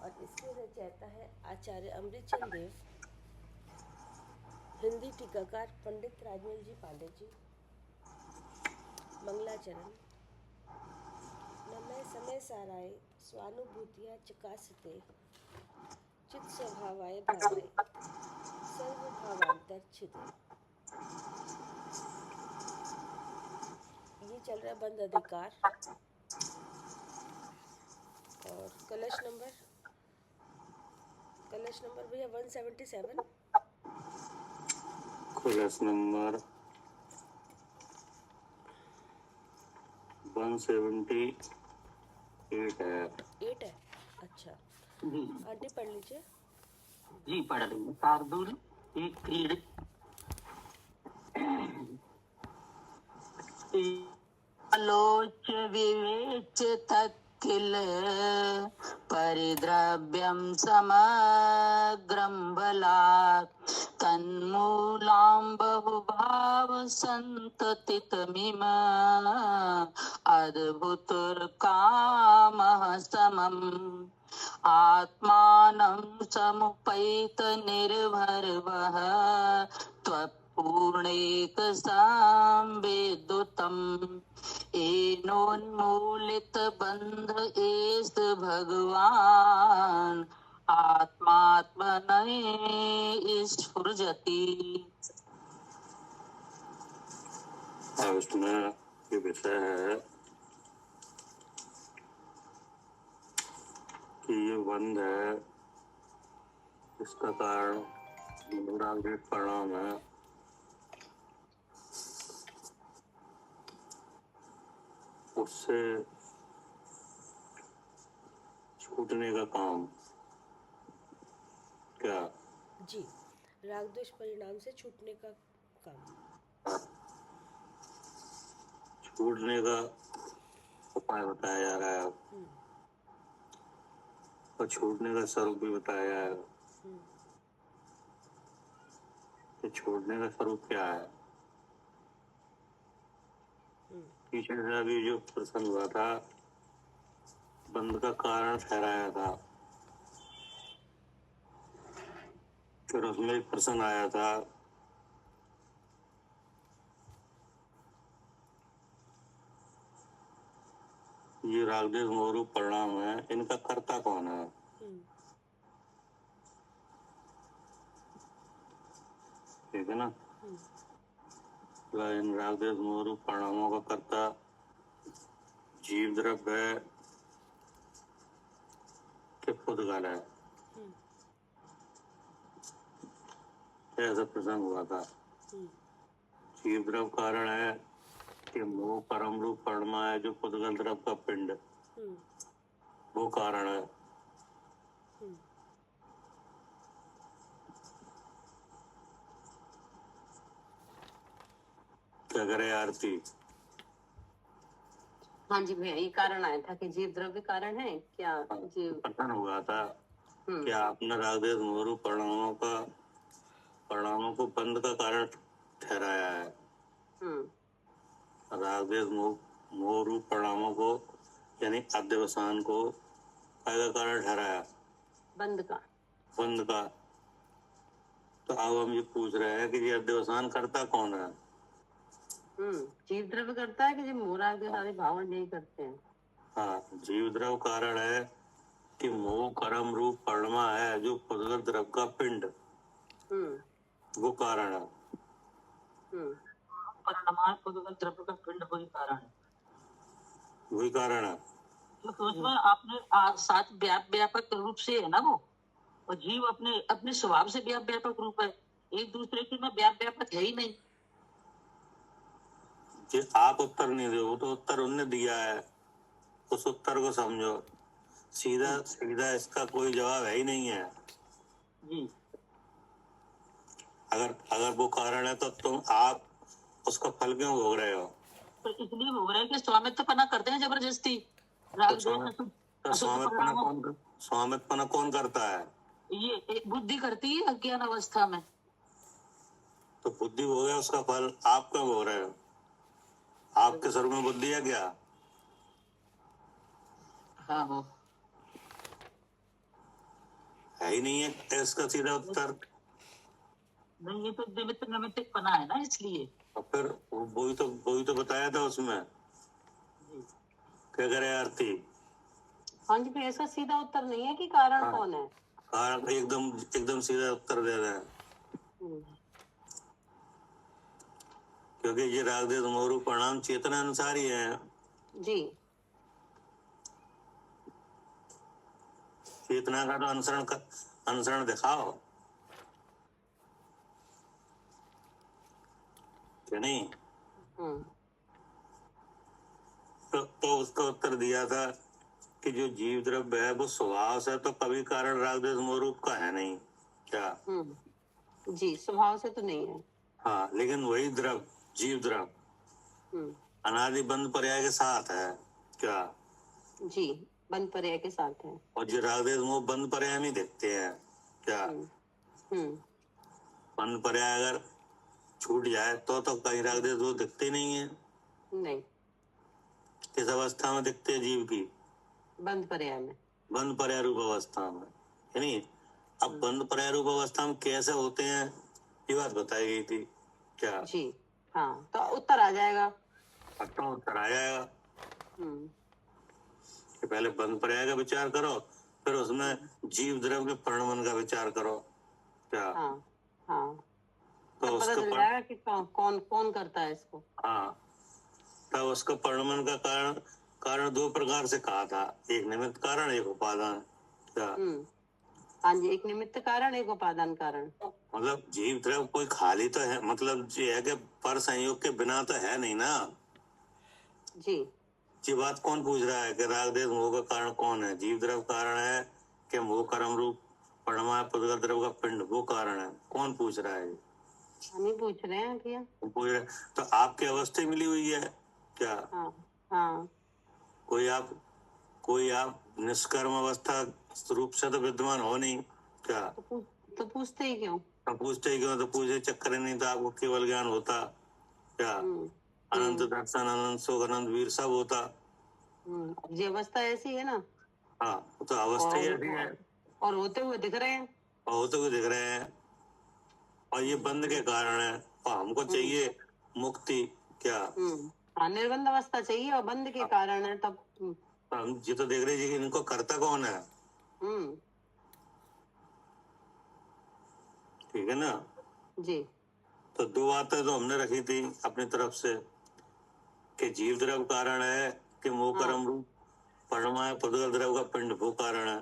और इसके रचयिता है आचार्य अमृतचंद देव। हिंदी टीकाकार पंडित राजमल जी पांडे जी। मंगलाचरण। न मैं समय साराय स्वानुभूतिया चकासते, चित स्वभावाय भावाय सर्वभावांतर छिदे। ये चल रहा है बंद अधिकार। और कलश नंबर भैया 177। कलश नंबर 178 है। 8 है, अच्छा। आंटी पढ़ लीजिए जी। पढ़ देंगे। शार्दूल एक क्रीड आलोच विवेच तत्किल परिद्रव्यं समग्रं बलात् तन्मूलां बहुभाव संततितमिम अद्भुतकामः समम् आत्मानं समुपैत निर्भरवः त्वत्पूर्णैक संवेदुतम् एनोन्मूलित बंध एस भगवान आत्मात्मने स्फुरजति। उसमें ये विषय है कि ये बंध है, इसका कारण मनोराग्निक परिणाम है। उससे छूटने का काम क्या? जी, राग द्वेष परिणाम से छूटने का काम। छूटने का उपाय बताया जा रहा है और छूटने का स्वरूप भी बताया जाएगा कि छूटने का स्वरूप क्या है। पीछे से अभी जो प्रसंग हुआ था, बंध का कारण ठहराया था, फिर उसमें एक प्रश्न आया था ये रागद्वेष मोह परिणाम है, इनका कर्ता कौन है? ठीक है ना। इन रागद्वेष मोह परिणामों का कर्ता जीव द्रव्य है कि खुद गल है? ऐसा प्रसंग हुआ था। जीव द्रव्य कारण है कि मोह परम रूप परमा है जो पुद्गल द्रव्य का पिंड, वो कारण है। क्या करे आरती? हाँ जी भैया, ये कारण आया था कि जीव द्रव्य कारण है क्या? जीव प्रश्न हुआ था कि आपने रागद्वेष मोह परिणामों को बंध का कारण ठहराया है। रागद्वेष मोह रूप परिणामों को यानी अध्यवसान को का कारण ठहराया, बंध का। तो अब हम ये पूछ रहे हैं कि ये अध्यवसान करता कौन है? जीव द्रव्य करता है कि जो मोह राग के सारे भाव नहीं करते हैं। हाँ, जीव द्रव्य कारण है कि मोह कर्म रूप परमा है जो पुद्गल द्रव्य का पिंड, वो कारण है। परिणाम पुद्गल द्रव्य का पिंड वही कारण है। तो उसमें आपने साथ व्यापक रूप से है ना वो, और जीव अपने अपने स्वभाव से व्यापक रूप है, एक दूसरे के में व्यापक है ही नहीं। आप उत्तर नहीं दो, तो उत्तर उनने दिया है, उस उत्तर को समझो। सीधा सीधा इसका कोई जवाब है ही नहीं है जी। अगर वो कारण है तो आप उसका फल क्यों भोग रहे हो? तो इसलिए भोग रहे हैं कि स्वामित्व पना करते हैं जबरदस्ती। स्वामित्व कौन करता है? ये बुद्धि करती है अज्ञान अवस्था में। तो बुद्धि हो गया, उसका फल आप क्यों भोग रहे हो? आपके स्वर में बुद्धि है क्या? हाँ। है ही नहीं है इसका सीधा उत्तर। नहीं, ये तो निमित्त नैमित्तिक बना है ना, इसलिए। और फिर वही तो बताया था उसमें। क्या करे आरती? हाँ जी, फिर इसका सीधा उत्तर नहीं है कि कारण हाँ। कौन है। कारण एकदम सीधा उत्तर दे रहे हैं, हम्म, क्योंकि ये राग द्वेष मोह रूप परिणाम चेतना अनुसार ही है। जी। चेतना का तो अनुसरण दिखाओ, क्या नहीं? हम्म, तो उसका उत्तर दिया था कि जो जीव द्रव्य है वो स्वभाव से तो कभी कारण राग द्वेष मोह रूप का है नहीं, क्या? जी, स्वभाव से तो नहीं है। हाँ, लेकिन वही द्रव्य, जीव द्रव्य हम्म, अनादि बंध पर्याय के साथ है, क्या? जी, बंद पर्याय के साथ है। और जो राग द्वेष मोह बंध पर्याय में दिखते हैं, क्या? हम्म, हम्म, बंध पर्याय अगर छूट जाए तो कहीं राग द्वेष मोह दिखते नहीं है। नहीं, किस अवस्था में दिखते हैं जीव की? बंद पर्याय में। बंध पर्याय रूप अवस्था में, यानी अब बंध पर्याय रूप अवस्था में कैसे होते हैं ये बात बताई गई थी, क्या? जी, हाँ, तो उत्तर आ जाएगा। पट्टा उत्तर आ जाएगा हम्म, कि पहले बंध पर्याय का विचार करो, फिर उसमें जीव द्रव्य के परिणमन का विचार करो, क्या? हाँ, हाँ, तो तब पता उसका चल जाएगा कि कौन कौन करता है इसको। हाँ, तब उसका परिणमन का कारण दो प्रकार से कहा था, एक निमित्त कारण, एक उपादान, क्या? हाँ जी, एक निमित्त कारण, एक उपादान कारण। मतलब जीव द्रव्य कोई खाली तो है, मतलब ये है कि पर संयोग के बिना तो है नहीं ना। जी, ये बात कौन पूछ रहा है कि राग द्वेष मोह का कारण कौन है? जीव द्रव्य कारण है कि मोह कर्म रूप परिणाम पुद्गल द्रव्य का पिंड वो कारण है? कौन पूछ रहा है? हम ही पूछ रहे हैं भैया। पूछ रहे तो आपकी अवस्था मिली हुई है, क्या? हाँ, हाँ, कोई आप निष्कर्म अवस्था रूप से तो विद्यमान हो नहीं, क्या? तो पूछते ही क्यों? तो पूछते ही क्यों? तो पूछे चक्कर ही नहीं था, आपको केवल ज्ञान होता, क्या? अनंत दर्शन, अनंत सुख, अनंत वीर सब होता। अब ये अवस्था ऐसी है ना। हाँ, तो अवस्था ही ऐसी है और होते हुए दिख रहे हैं। और होते हुए दिख रहे हैं, और ये बंद के कारण है, और हमको चाहिए मुक्ति, क्या? हाँ, निर्बंध अवस्था चाहिए और बंद के कारण है तब। हम ये तो देख रहे हैं कि इनको करता कौन है, ठीक है ना? जी, तो दो बातें तो हमने रखी थी अपनी तरफ से कि जीव द्रव्य कारण है कि मोह कर्म रूप परिणाम पुद्गल द्रव्य का पिंड वो कारण है।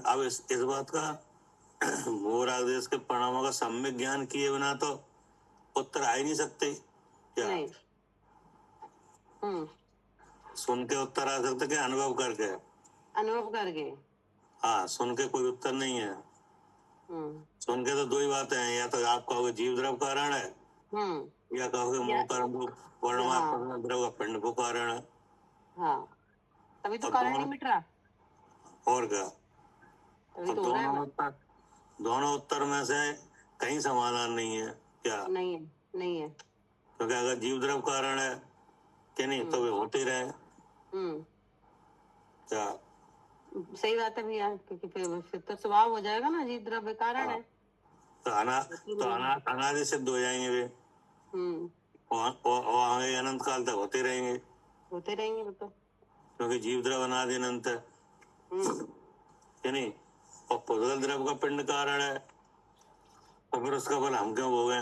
अब इस बात का मोह राग द्वेष के परिणामों का सम्यक ज्ञान किए बिना तो उत्तर आ ही नहीं सकते, क्या? नहीं। सुन के उत्तर आ सकते कि अनुभव करके? अनुभव करके। हाँ, सुन के कोई उत्तर नहीं है। सुन के तो दो ही बातें हैं, या तो आप कहोगे जीव द्रव्य कारण है, या कहोगे मोह कर्म रूप परिणाम पुद्गल द्रव्य का पिंड वो कारण है। हाँ, तभी तो कारण नहीं मिट रहा। और क्या? तभी तो हो रहा है। दोनों उत्तर में से कहीं समाधान नहीं है, क्या? नहीं है, नहीं है। क्योंकि अगर जीव द्रव्य कारण है कि नहीं तो वे होते रहे, क्या? सही बात है भैया, क्योंकि फिर तो स्वभाव हो जाएगा ना, जीव द्रव्य कारण है। तो अनादि सिद्ध हो जाएंगे वे, और आगे अनंत काल तक होते रहेंगे वो तो। क्योंकि जीव द्रव्य अनादि अनंत है, कि नहीं? और पुद्गल द्रव्य का पिंड कारण है, तो फिर उसका फल हम क्यों भोगे,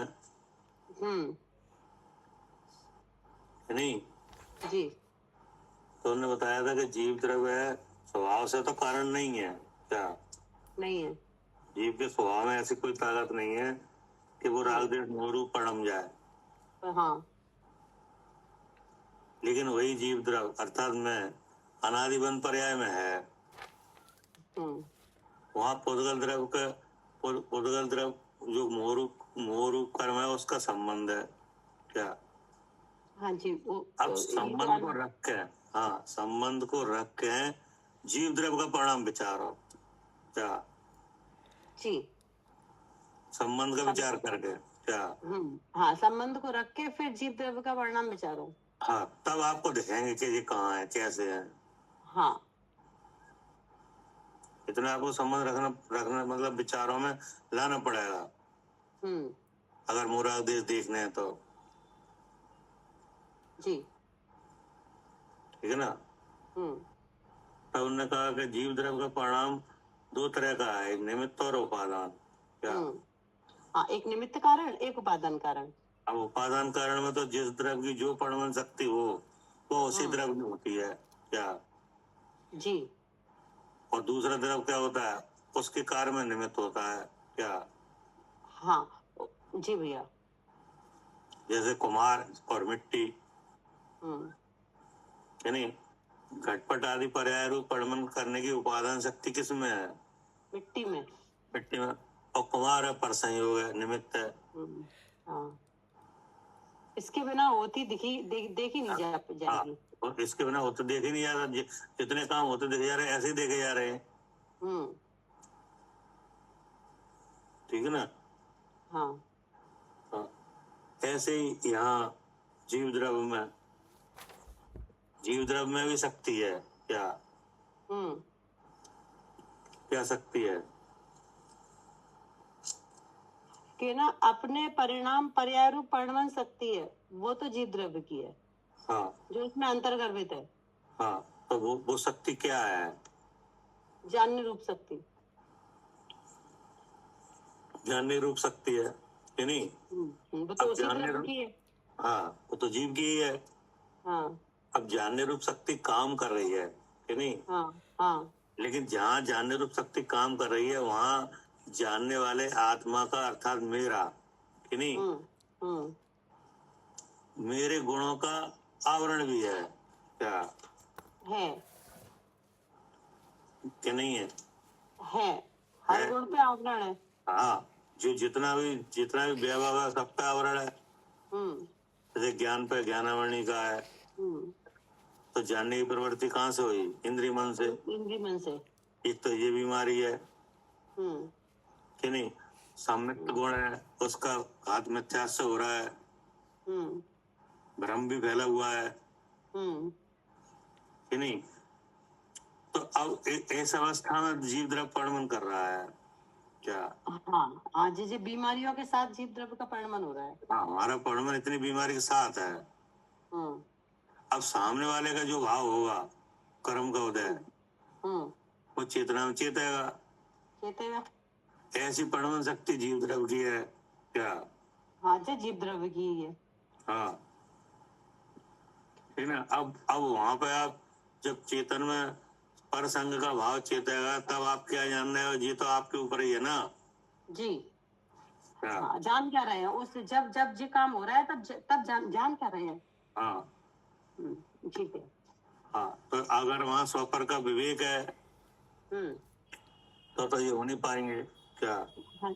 नहीं? जी, तो उन्होंने बताया था कि जीव द्रव्य है स्वभाव से तो कारण नहीं है, क्या? नहीं है। जीव के स्वभाव में ऐसी कोई ताकत नहीं है कि वो राग द्वेष मोह रूप परिणम जाए। हाँ, लेकिन वही जीव द्रव्य अर्थात मैं अनादि बंध पर्याय में है, वहां पुद्गल द्रव्य जो मोह रूप कर्म है उसका संबंध है, क्या? हाँ जी, अब संबंध को रख के जीव द्रव्य का परिणाम विचारो, क्या? जी, संबंध का विचार करके, क्या? हाँ, संबंध को रख के फिर जीव द्रव्य का परिणाम विचारो। हाँ, तब आपको दिखेंगे कि ये कहाँ है, कैसे है। हाँ, इतना आपको संबंध रखना मतलब विचारों में लाना पड़ेगा अगर मोराग देश देखने हैं तो। जी। ठीक है ना। तब उन्होंने कहा कि जीव द्रव्य का परिणाम दो तरह का है, एक निमित्त और उपादान। क्या? हाँ, एक निमित्त कारण, एक उपादान कारण। अब उपादान कारण में तो जिस द्रव्य की जो परिवहन शक्ति हो वो उसी द्रव्य में होती है। क्या? जी। और दूसरा द्रव्य क्या होता है, उसके कार्य में निमित्त होता है। क्या? हाँ जी भैया। जैसे कुम्हार और मिट्टी, यानी घटपट आदि पर्याय रूप परिवहन करने की उपादान शक्ति किसमें है? मिट्टी में। मिट्टी में। और कुम्हार है परसंयोग है, निमित्त है। हाँ, इसके बिना होती देखी नहीं जाएगी। हाँ, और इसके बिना होते देखे नहीं जा रहा। जितने काम होते देखे जा रहे हैं ऐसे ही देखे जा रहे हैं। ठीक है ना। हाँ। ऐसे ही यहाँ जीव द्रव्य में भी शक्ति है। क्या? क्या शक्ति है? कि ना अपने परिणाम पर्याय रूप परिवहन शक्ति है, वो तो जीव द्रव्य की है। हाँ, जो इसमें अंतर्गर्भित है। हाँ, तो वो शक्ति क्या है? जानने रूप शक्ति। जानने रूप शक्ति है कि नहीं? वो तो उसी द्रव्य की है। हाँ, वो तो जीव की ही है। हाँ। अब जानने रूप शक्ति काम कर रही है कि नहीं? हाँ। लेकिन जहाँ जानने रूप शक्ति काम कर रही है वहाँ जानने वाले आत्मा का अर्थात मेरा कि नहीं? मेरे गुणों का आवरण भी है। क्या है कि नहीं है? हर गुण पे आवरण है। हाँ, जो जितना भी वैभव है सब पे आवरण है। जैसे ज्ञान पे ज्ञानावरणी का है। तो जानने की प्रवृत्ति कहाँ से हुई? इंद्रिय मन से। एक तो ये बीमारी है कि नहीं? सम्मित गुण है, उसका घात मिथ्यास हो रहा है, भ्रम भी फैला हुआ है कि नहीं? तो अब इस अवस्था में जीव द्रव्य परिवहन कर रहा है। क्या? हाँ, आज जी बीमारियों के साथ जीव द्रव्य का परिवहन हो रहा है। हाँ, हमारा परिवहन इतनी बीमारी के साथ है। अब सामने वाले का जो भाव होगा, कर्म का उदय, वो चेतना में चेतेगा। ऐसी परिवहन शक्ति जीव द्रव्य की है। क्या? हाँ जी, जीव द्रव्य की है। हाँ, ठीक ना। अब वहां पे आप जब चेतन में पर संग का भाव चेतेगा तब आप क्या जान रहे हो? ये तो आपके ऊपर ही है ना जी। क्या? हाँ, जान क्या रहे हैं उस जब ये काम हो रहा है तब जान क्या रहे हैं। हाँ, ठीक है। हाँ, तो अगर वहाँ स्वपर का विवेक है तो ये हो नहीं पाएंगे। क्या?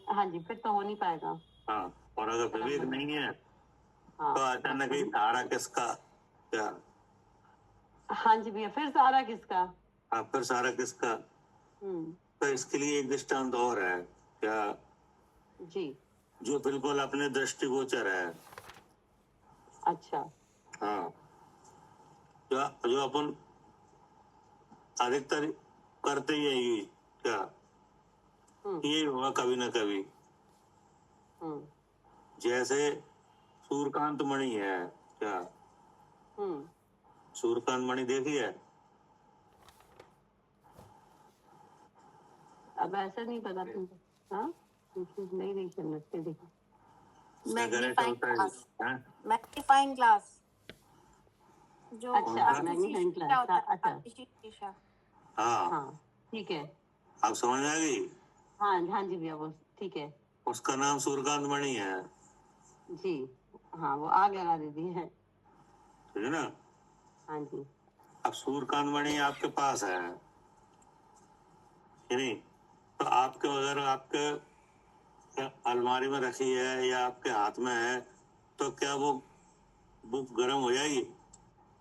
हाँ जी, फिर तो हो नहीं पाएगा। हाँ, और अगर विवेक नहीं है तो अचानक ही सहारा किसका? क्या? हाँ जी भैया, फिर सहारा किसका? हाँ, फिर सहारा किसका? तो इसके लिए एक दृष्टांत और है। क्या? जी। जो बिल्कुल अपने दृष्टिगोचर है। अच्छा। हाँ, जो अपन अधिकतर करते ही है। क्या? ये होगा कभी ना कभी। जैसे सूर्यकांत मणि है। क्या? सूर्यकांत मणि देखी है? अब ऐसा नहीं पता तुमको। हाँ, नहीं देखी। मैग्नीफाइंग ग्लास जो अच्छा, मैग्नीफाइंग ग्लास। अच्छा, शीशा। हाँ, ठीक है। आप समझ आ गई? हाँ जी भैया, वो ठीक है। उसका नाम सूर्यकांत मणि है। जी। हाँ, वो आग लगा देती है। ठीक है ना। हाँ जी। अब सूर्यकांत मणि आपके पास है कि नहीं? तो आपके अगर आपके अलमारी में रखी है या आपके हाथ में है तो क्या वो गर्म हो जाएगी?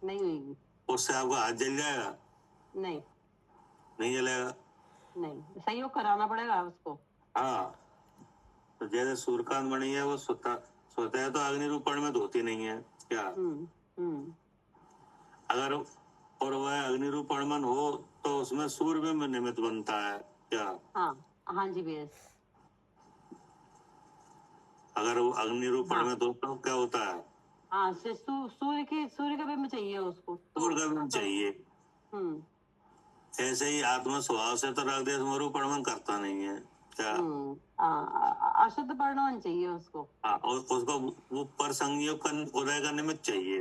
नहीं होगी। उससे आपका हाथ जल जाएगा? नहीं जलेगा। नहीं, सहयोग कराना पड़ेगा उसको। हाँ, तो जैसे सूर्यकांत मणि है वो स्वतः है तो अग्नि रूपण में धोती नहीं है। क्या? अगर और वह अग्नि रूपण मन हो तो उसमें सूर्य में निमित्त बनता है। क्या? हाँ हाँ जी भैया। अगर वो अग्नि रूप पर्ण में तो क्या होता है? हाँ सूर्य का बिंब चाहिए उसको तो सूर्य का बिंब चाहिए। हम्म ऐसे ही आत्मा स्वभाव से तो राग देश रूप पर्ण करता नहीं है। क्या? अशुद्ध परिणाम चाहिए उसको। हाँ, और उसको वो पर संयोग का उदय का निमित्त चाहिए,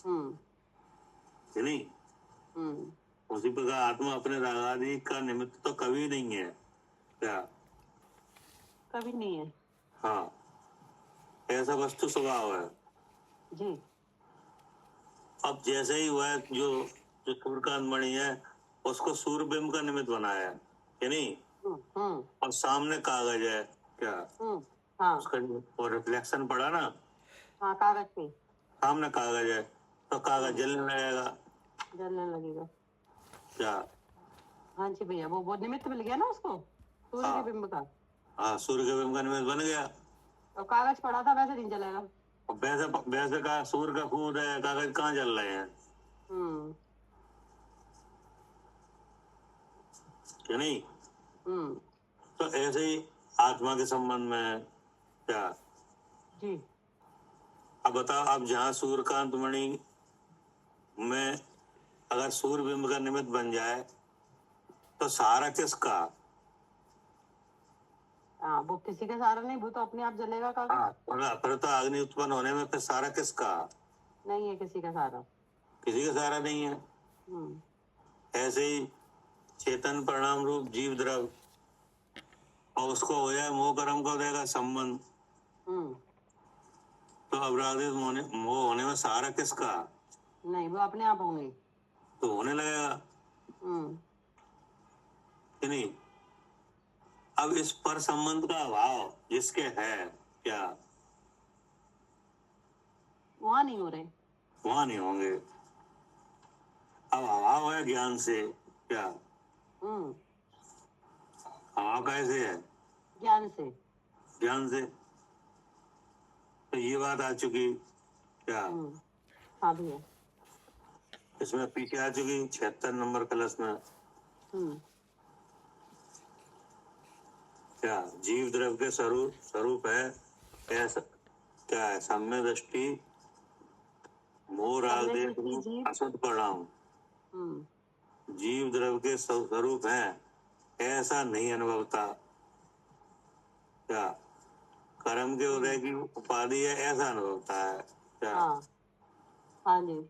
हम्म है नहीं? हम्म उसी प्रकार आत्मा अपने रागादि का निमित्त तो कभी नहीं है। क्या? कभी नहीं है। हाँ, ऐसा वस्तु स्वभाव है। जी। अब जैसे ही वह जो जो सूर्यकांत मणि है उसको सूर्य बिंब का निमित्त बनाया है नहीं? हम्म और सामने कागज है। क्या? हाँ उसका और रिफ्लेक्शन पड़ा ना, हाँ कागज पे सामने कागज है तो कागज जलने लगेगा। जलने लगेगा। क्या? हाँ जी भैया, वो निमित्त मिल गया ना उसको सूर्य के हाँ बिंब का। हाँ, सूर्य के बिंब का निमित्त बन गया। और कागज पड़ा था वैसे नहीं जलेगा। और वैसे वैसे का सूर्य का खून है, कागज कहाँ जल रहे हैं, हम्म कि नहीं? हम्म तो ऐसे ही आत्मा के संबंध में। क्या? जी। अब बताओ, अब जहाँ सूर्यकांत मणि में अगर सूर्य बिंब का निमित्त बन जाए तो सहारा किसका? हाँ वो किसी का सहारा नहीं, वो तो अपने आप जलेगा कागज। हाँ, फिर तो अग्नि उत्पन्न होने में फिर सहारा किसका? नहीं है किसी का सहारा। किसी का सहारा नहीं है। हम्म ऐसे ही चेतन परिणाम रूप जीव द्रव और उसको हो जाए मोह कर्म का देगा संबंध, हम्म तो अपराधित मोह होने में सहारा किसका? नहीं वो अपने आप होंगे। तो होने लगेगा, हम्म कि नहीं? अब इस पर संबंध का अभाव जिसके है, क्या वहां नहीं हो रहे। वहां नहीं होंगे। अब अभाव है ज्ञान से। क्या? हम्म अभाव कैसे है? ज्ञान से। ज्ञान से। तो ये बात आ चुकी। क्या? हाँ भैया। इसमें पीछे आ चुकी 76 नंबर कलश में। हम्म क्या? जीव द्रव के स्वरूप है ऐसा। क्या है? सम्य दृष्टि मोह राग सम्यक देश दृष्टि रूप जीव। असुद परिणाम जीव द्रव के स्वरूप है ऐसा नहीं अनुभवता। क्या? कर्म के उदय की उपाधि है ऐसा अनुभवता है। क्या? हाँ हाँ जी।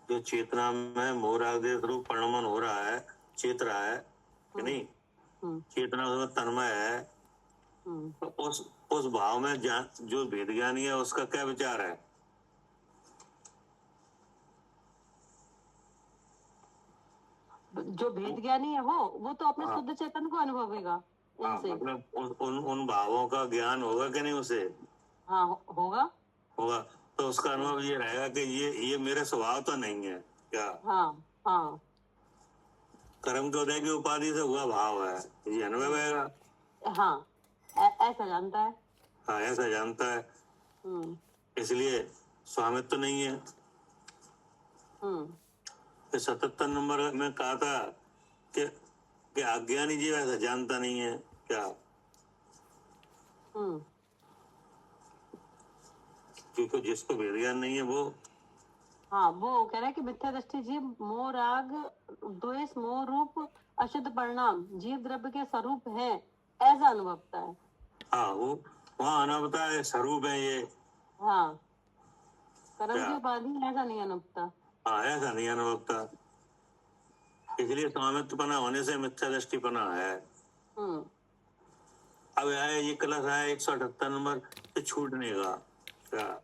जो चेतना में मोह राग देश रूप परिणमन हो रहा है, चेत रहा है, कि नहीं? हम्म चेतना उसमें तन्मय है। तो उस भाव में जो भेद ज्ञानी है उसका क्या विचार है? जो भेद ज्ञानी है वो तो अपने हाँ शुद्ध चेतन को अनुभवेगा हाँ, इनसे। मतलब उन भावों का ज्ञान होगा कि नहीं उसे? हाँ होगा। होगा। तो उसका अनुभव ये रहेगा कि ये मेरे स्वभाव तो नहीं है। क्या? हाँ हाँ कर्म के उदय की उपाधि से हुआ भाव है, ये अनुभव आएगा। हाँ ऐसा जानता है। हाँ, ऐसा जानता है। हम्म इसलिए स्वामित्व तो नहीं है। हम्म 77 नंबर में कहा था कि अज्ञानी जीव ऐसा जानता नहीं है। क्या? हम्म क्योंकि जिसको वेद ज्ञान नहीं है वो। हाँ वो कह रहा है कि मिथ्या दृष्टि जीव मोह राग द्वेष मोह रूप अशुद्ध परिणाम जीव द्रव्य के स्वरूप है ऐसा अनुभवता है। हाँ, वो वहाँ अनावता है, स्वरूप है ये। हाँ कर्म क्या? की उपाधि ऐसा नहीं अनुभवता। हाँ, ऐसा नहीं अनुभवता। इसलिए स्वामित्व पना होने से मिथ्या दृष्टि पना है। हम्म अब आया ये कलश आया 178 नंबर से छूटने का। क्या?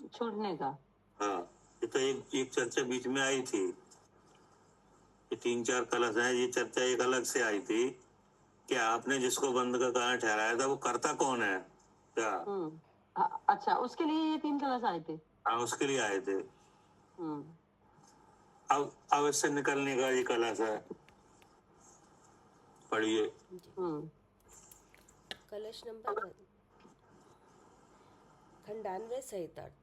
छूटने का। हाँ, ये तो एक चर्चा बीच में आई थी। ये 3-4 कलश है, ये चर्चा एक अलग से आई थी कि आपने जिसको बंद का कारण ठहराया था वो करता कौन है। क्या? अच्छा उसके लिए ये 3 कलश आए थे। हाँ, उसके लिए आए थे। हम्म अब इससे निकलने का ये कलश है, पढ़िए। कलश नंबर 1 खंडान्वय सहितार्थ।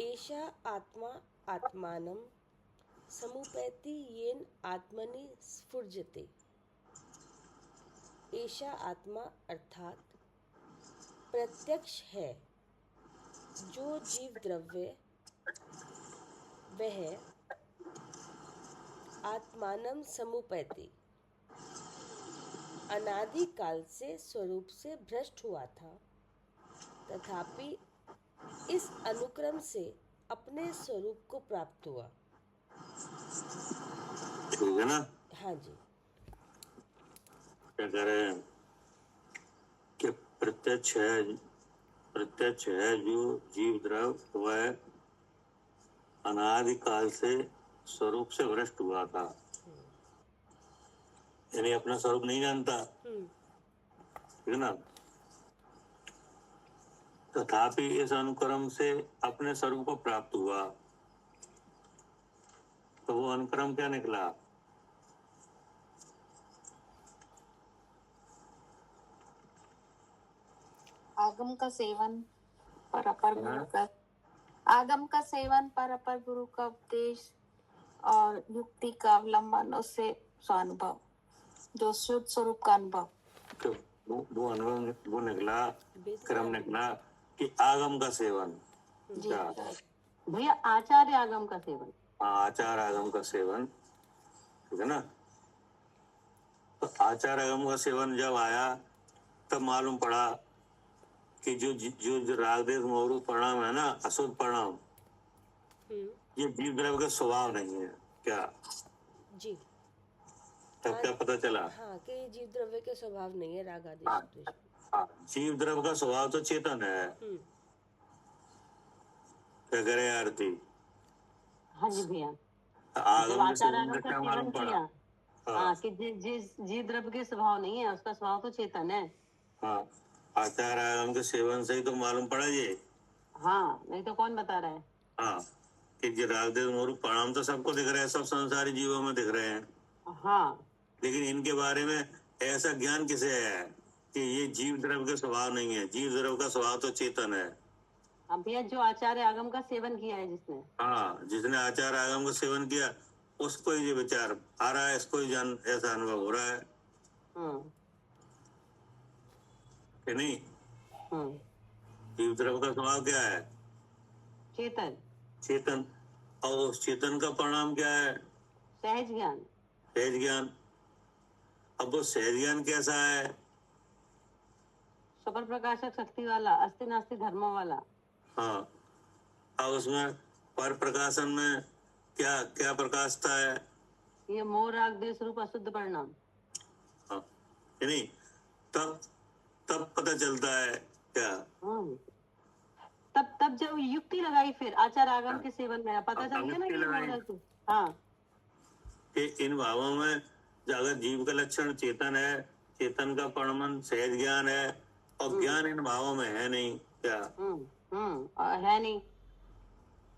एषा आत्मा आत्मानं समुपैति येन आत्मनि स्फुर्जते। ऐसा आत्मा अर्थात प्रत्यक्ष है जो जीव द्रव्य वह आत्मानं समुपैति अनादि काल से स्वरूप से भ्रष्ट हुआ था, तथापि इस अनुक्रम से अपने स्वरूप को प्राप्त हुआ। ठीक है ना? हाँ जी। क्या कह रहे हैं कि प्रत्यक्ष है जो जीव द्रव्य वह अनादि काल से स्वरूप से भ्रष्ट हुआ था, यानी अपना स्वरूप नहीं जानता, ठीक है ना? तथापि इस अनुक्रम से अपने स्वरूप को प्राप्त हुआ। तो वो अनुक्रम क्या निकला? आगम का सेवन पर अपर गुरु का आगम का सेवन पर अपर गुरु का उपदेश और युक्ति का अवलंबन, उससे स्वानुभव, जो शुद्ध स्वरूप का अनुभव। तो वो अनुभव वो निकला, क्रम निकला कि आगम का सेवन। जी क्या? भैया आचार्य आगम का सेवन। आचार आगम का सेवन, ठीक है ना? तो आचार आगम का सेवन जब आया तब मालूम पड़ा कि जो रागदेश मोरू परिणाम है ना, अशुद्ध परिणाम, ये जीव द्रव्य का स्वभाव नहीं है। क्या जी? तब क्या पता चला? हाँ, कि जीव द्रव्य के स्वभाव नहीं है राग आदि हाँ, द्वेष। हाँ, जीव द्रव्य का स्वभाव तो चेतन है। क्या करे आरती? हाँ जी भैया। जब आगम के आचार्य सेवन आगम से का क्या सेवन मालूम पड़ा? किया, हाँ, कि जिस जीव द्रव्य के स्वभाव नहीं है, उसका स्वभाव तो चेतन है। हाँ, आचार आगम के सेवन से ही तो मालूम पड़ा ये। हाँ, नहीं तो कौन बता रहा है? हाँ, कि जो रागदेश मोरू परिणाम तो सबको दिख रहे हैं, सब संसारी जीवों में दिख रहे हैं। हाँ, लेकिन इनके बारे में ऐसा ज्ञान किसे है कि ये जीव द्रव्य का स्वभाव नहीं है? जीव द्रव्य का स्वभाव तो चेतन है। अब भैया जो आचार्य आगम का सेवन किया है जिसने, हाँ, जिसने आचार आगम का सेवन किया उसको ही ये विचार आ रहा है, इसको ही जान ऐसा अनुभव हो रहा है कि नहीं? जीव द्रव्य का स्वभाव क्या है? चेतन। चेतन। और उस चेतन का परिणाम क्या है? सहज ज्ञान। सहज ज्ञान। अब वो सहज ज्ञान कैसा है? सुपर प्रकाशक शक्ति वाला, अस्ति नास्ति धर्म वाला। हाँ, अब उसमें पर प्रकाशन में क्या क्या प्रकाशता है? ये मोह राग द्वेष रूप अशुद्ध परिणाम। हाँ, नहीं, तब पता चलता है क्या? तब जब युक्ति लगाई, फिर आचार आगम के सेवन में पता चल गया ना कि हाँ, कि इन भावों में अगर जीव का लक्षण चेतन है, चेतन का परिणाम सहज ज्ञान है, और ज्ञान इन भावों में है नहीं। क्या है नहीं?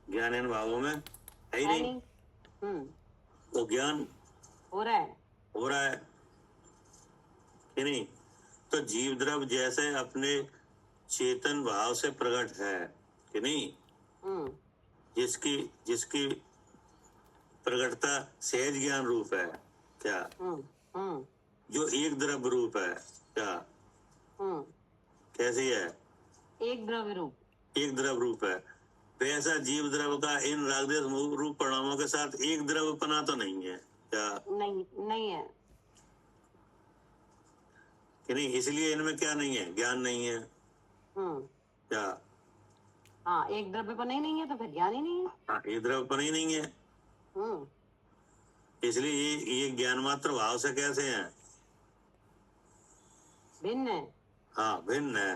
ज्ञान इन भावों में है ही नहीं। तो ज्ञान हो रहा है कि नहीं? तो जीव द्रव्य जैसे अपने चेतन भाव से प्रकट है कि नहीं, जिसकी प्रकटता सहज ज्ञान रूप है। क्या? जो एक द्रव्य रूप है। क्या? कैसी है? एक द्रव्य रूप है। वैसा जीव द्रव्य का इन रागदेश रूप परिणामों के साथ एक द्रव्यपना तो नहीं है। क्या? नहीं है कि नहीं? इसलिए इनमें क्या नहीं है? ज्ञान नहीं है। क्या? हाँ, एक द्रव्यपना ही नहीं है तो फिर ज्ञान ही नहीं है। हाँ, एक द्रव्यपना ही नहीं है, इसलिए ये ज्ञान मात्र भाव से कैसे हैं? भिन्न है। हाँ, भिन्न है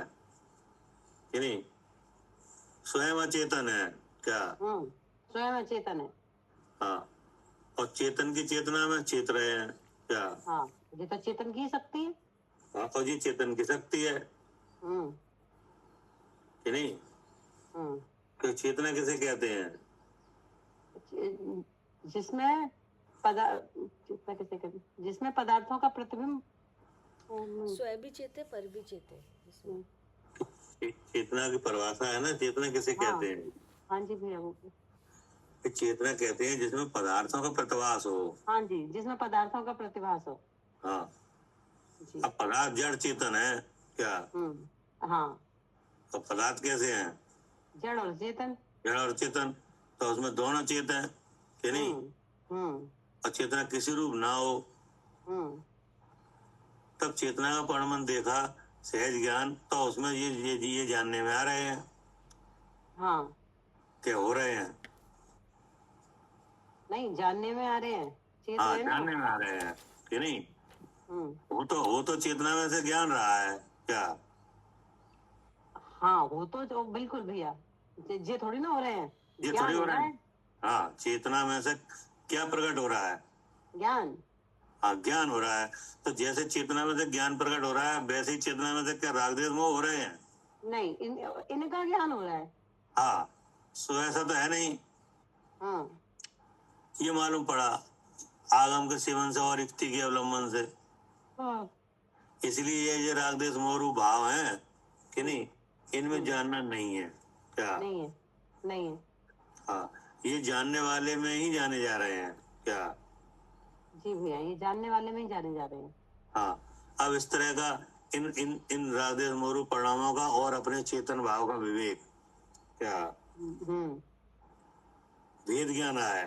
कि नहीं? स्वयं अचेतन है। क्या? स्वयं अचेतन है। हाँ, और चेतन की चेतना में चेत रहे हैं। क्या? हाँ, ये तो चेतन की शक्ति है। हाँ, और ये चेतन की शक्ति है कि नहीं? तो चेतना किसे कहते हैं? जिसमें जिसमें पदार्थों का प्रतिबिंब स्वयं भी चेते पर भी चेते। चेतना की परिभाषा है ना, चेतना किसे कहते हैं? हाँ जी भैया। ये चेतना कहते हैं जिसमें पदार्थों का प्रतिभास हो। हाँ जी, जिसमें पदार्थों का प्रतिभास हो। हाँ, जी। अब पदार्थ जड़ चेतन है क्या? हाँ, तो पदार्थ कैसे हैं? जड़ और चेतन। जड़ और चेतन, तो उसमें दोनों चेत है कि नहीं? और चेतना किसी रूप ना हो तब चेतना का परमन देखा सहज ज्ञान, तो उसमें ये जानने में आ रहे हैं। हाँ, क्या हो रहे हैं? नहीं, जानने में आ रहे हैं। चेत हाँ, रहे ना। जानने में आ रहे हैं कि नहीं? हम्म। वो तो चेतना में से ज्ञान रहा है क्या? हाँ, वो तो बिल्कुल भैया, ये थोड़ी ना हो रहे हैं, ये ज्ञान थोड़ी हो हो रहा रहा है। है। हाँ, चेतना में से क्या प्रकट हो रहा है? ज्ञान। हाँ, ज्ञान हो रहा है। तो जैसे चेतना में से ज्ञान प्रकट हो रहा है, वैसे ही चेतना में से क्या राग द्वेष मोह हो रहे हैं? नहीं, इनका ज्ञान हो रहा है। हाँ, सो ऐसा तो है नहीं। हाँ। ये मालूम पड़ा आगम के सेवन से और युक्ति के अवलंबन से। हाँ। इसलिए ये राग द्वेष मोह रूप भाव है कि नहीं, इनमें जानना नहीं है क्या? नहीं है, नहीं है। हाँ, ये जानने वाले में ही जाने जा रहे हैं क्या? जी भैया, ये जानने वाले में ही जाने जा रहे हैं। हाँ, अब इस तरह का इन इन इन राग द्वेष मोह रूप परिणामों का और अपने चेतन भाव का विवेक क्या भेद ज्ञान है,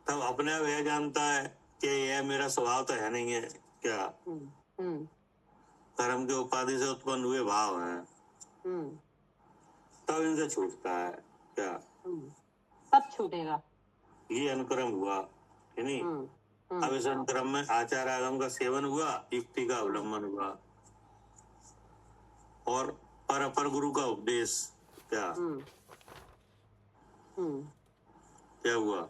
तब अपने आप यह जानता है कि यह मेरा स्वभाव तो है नहीं है क्या? कर्म के उपाधि से उत्पन्न हुए भाव हैं, तब इनसे छूटता है क्या? तब छूटेगा। ये अनुक्रम हुआ कि नहीं? अब इस अनुक्रम में आचार आगम का सेवन हुआ, युक्ति का अवलंबन हुआ और पर अपर गुरु का उपदेश क्या? क्या हुआ?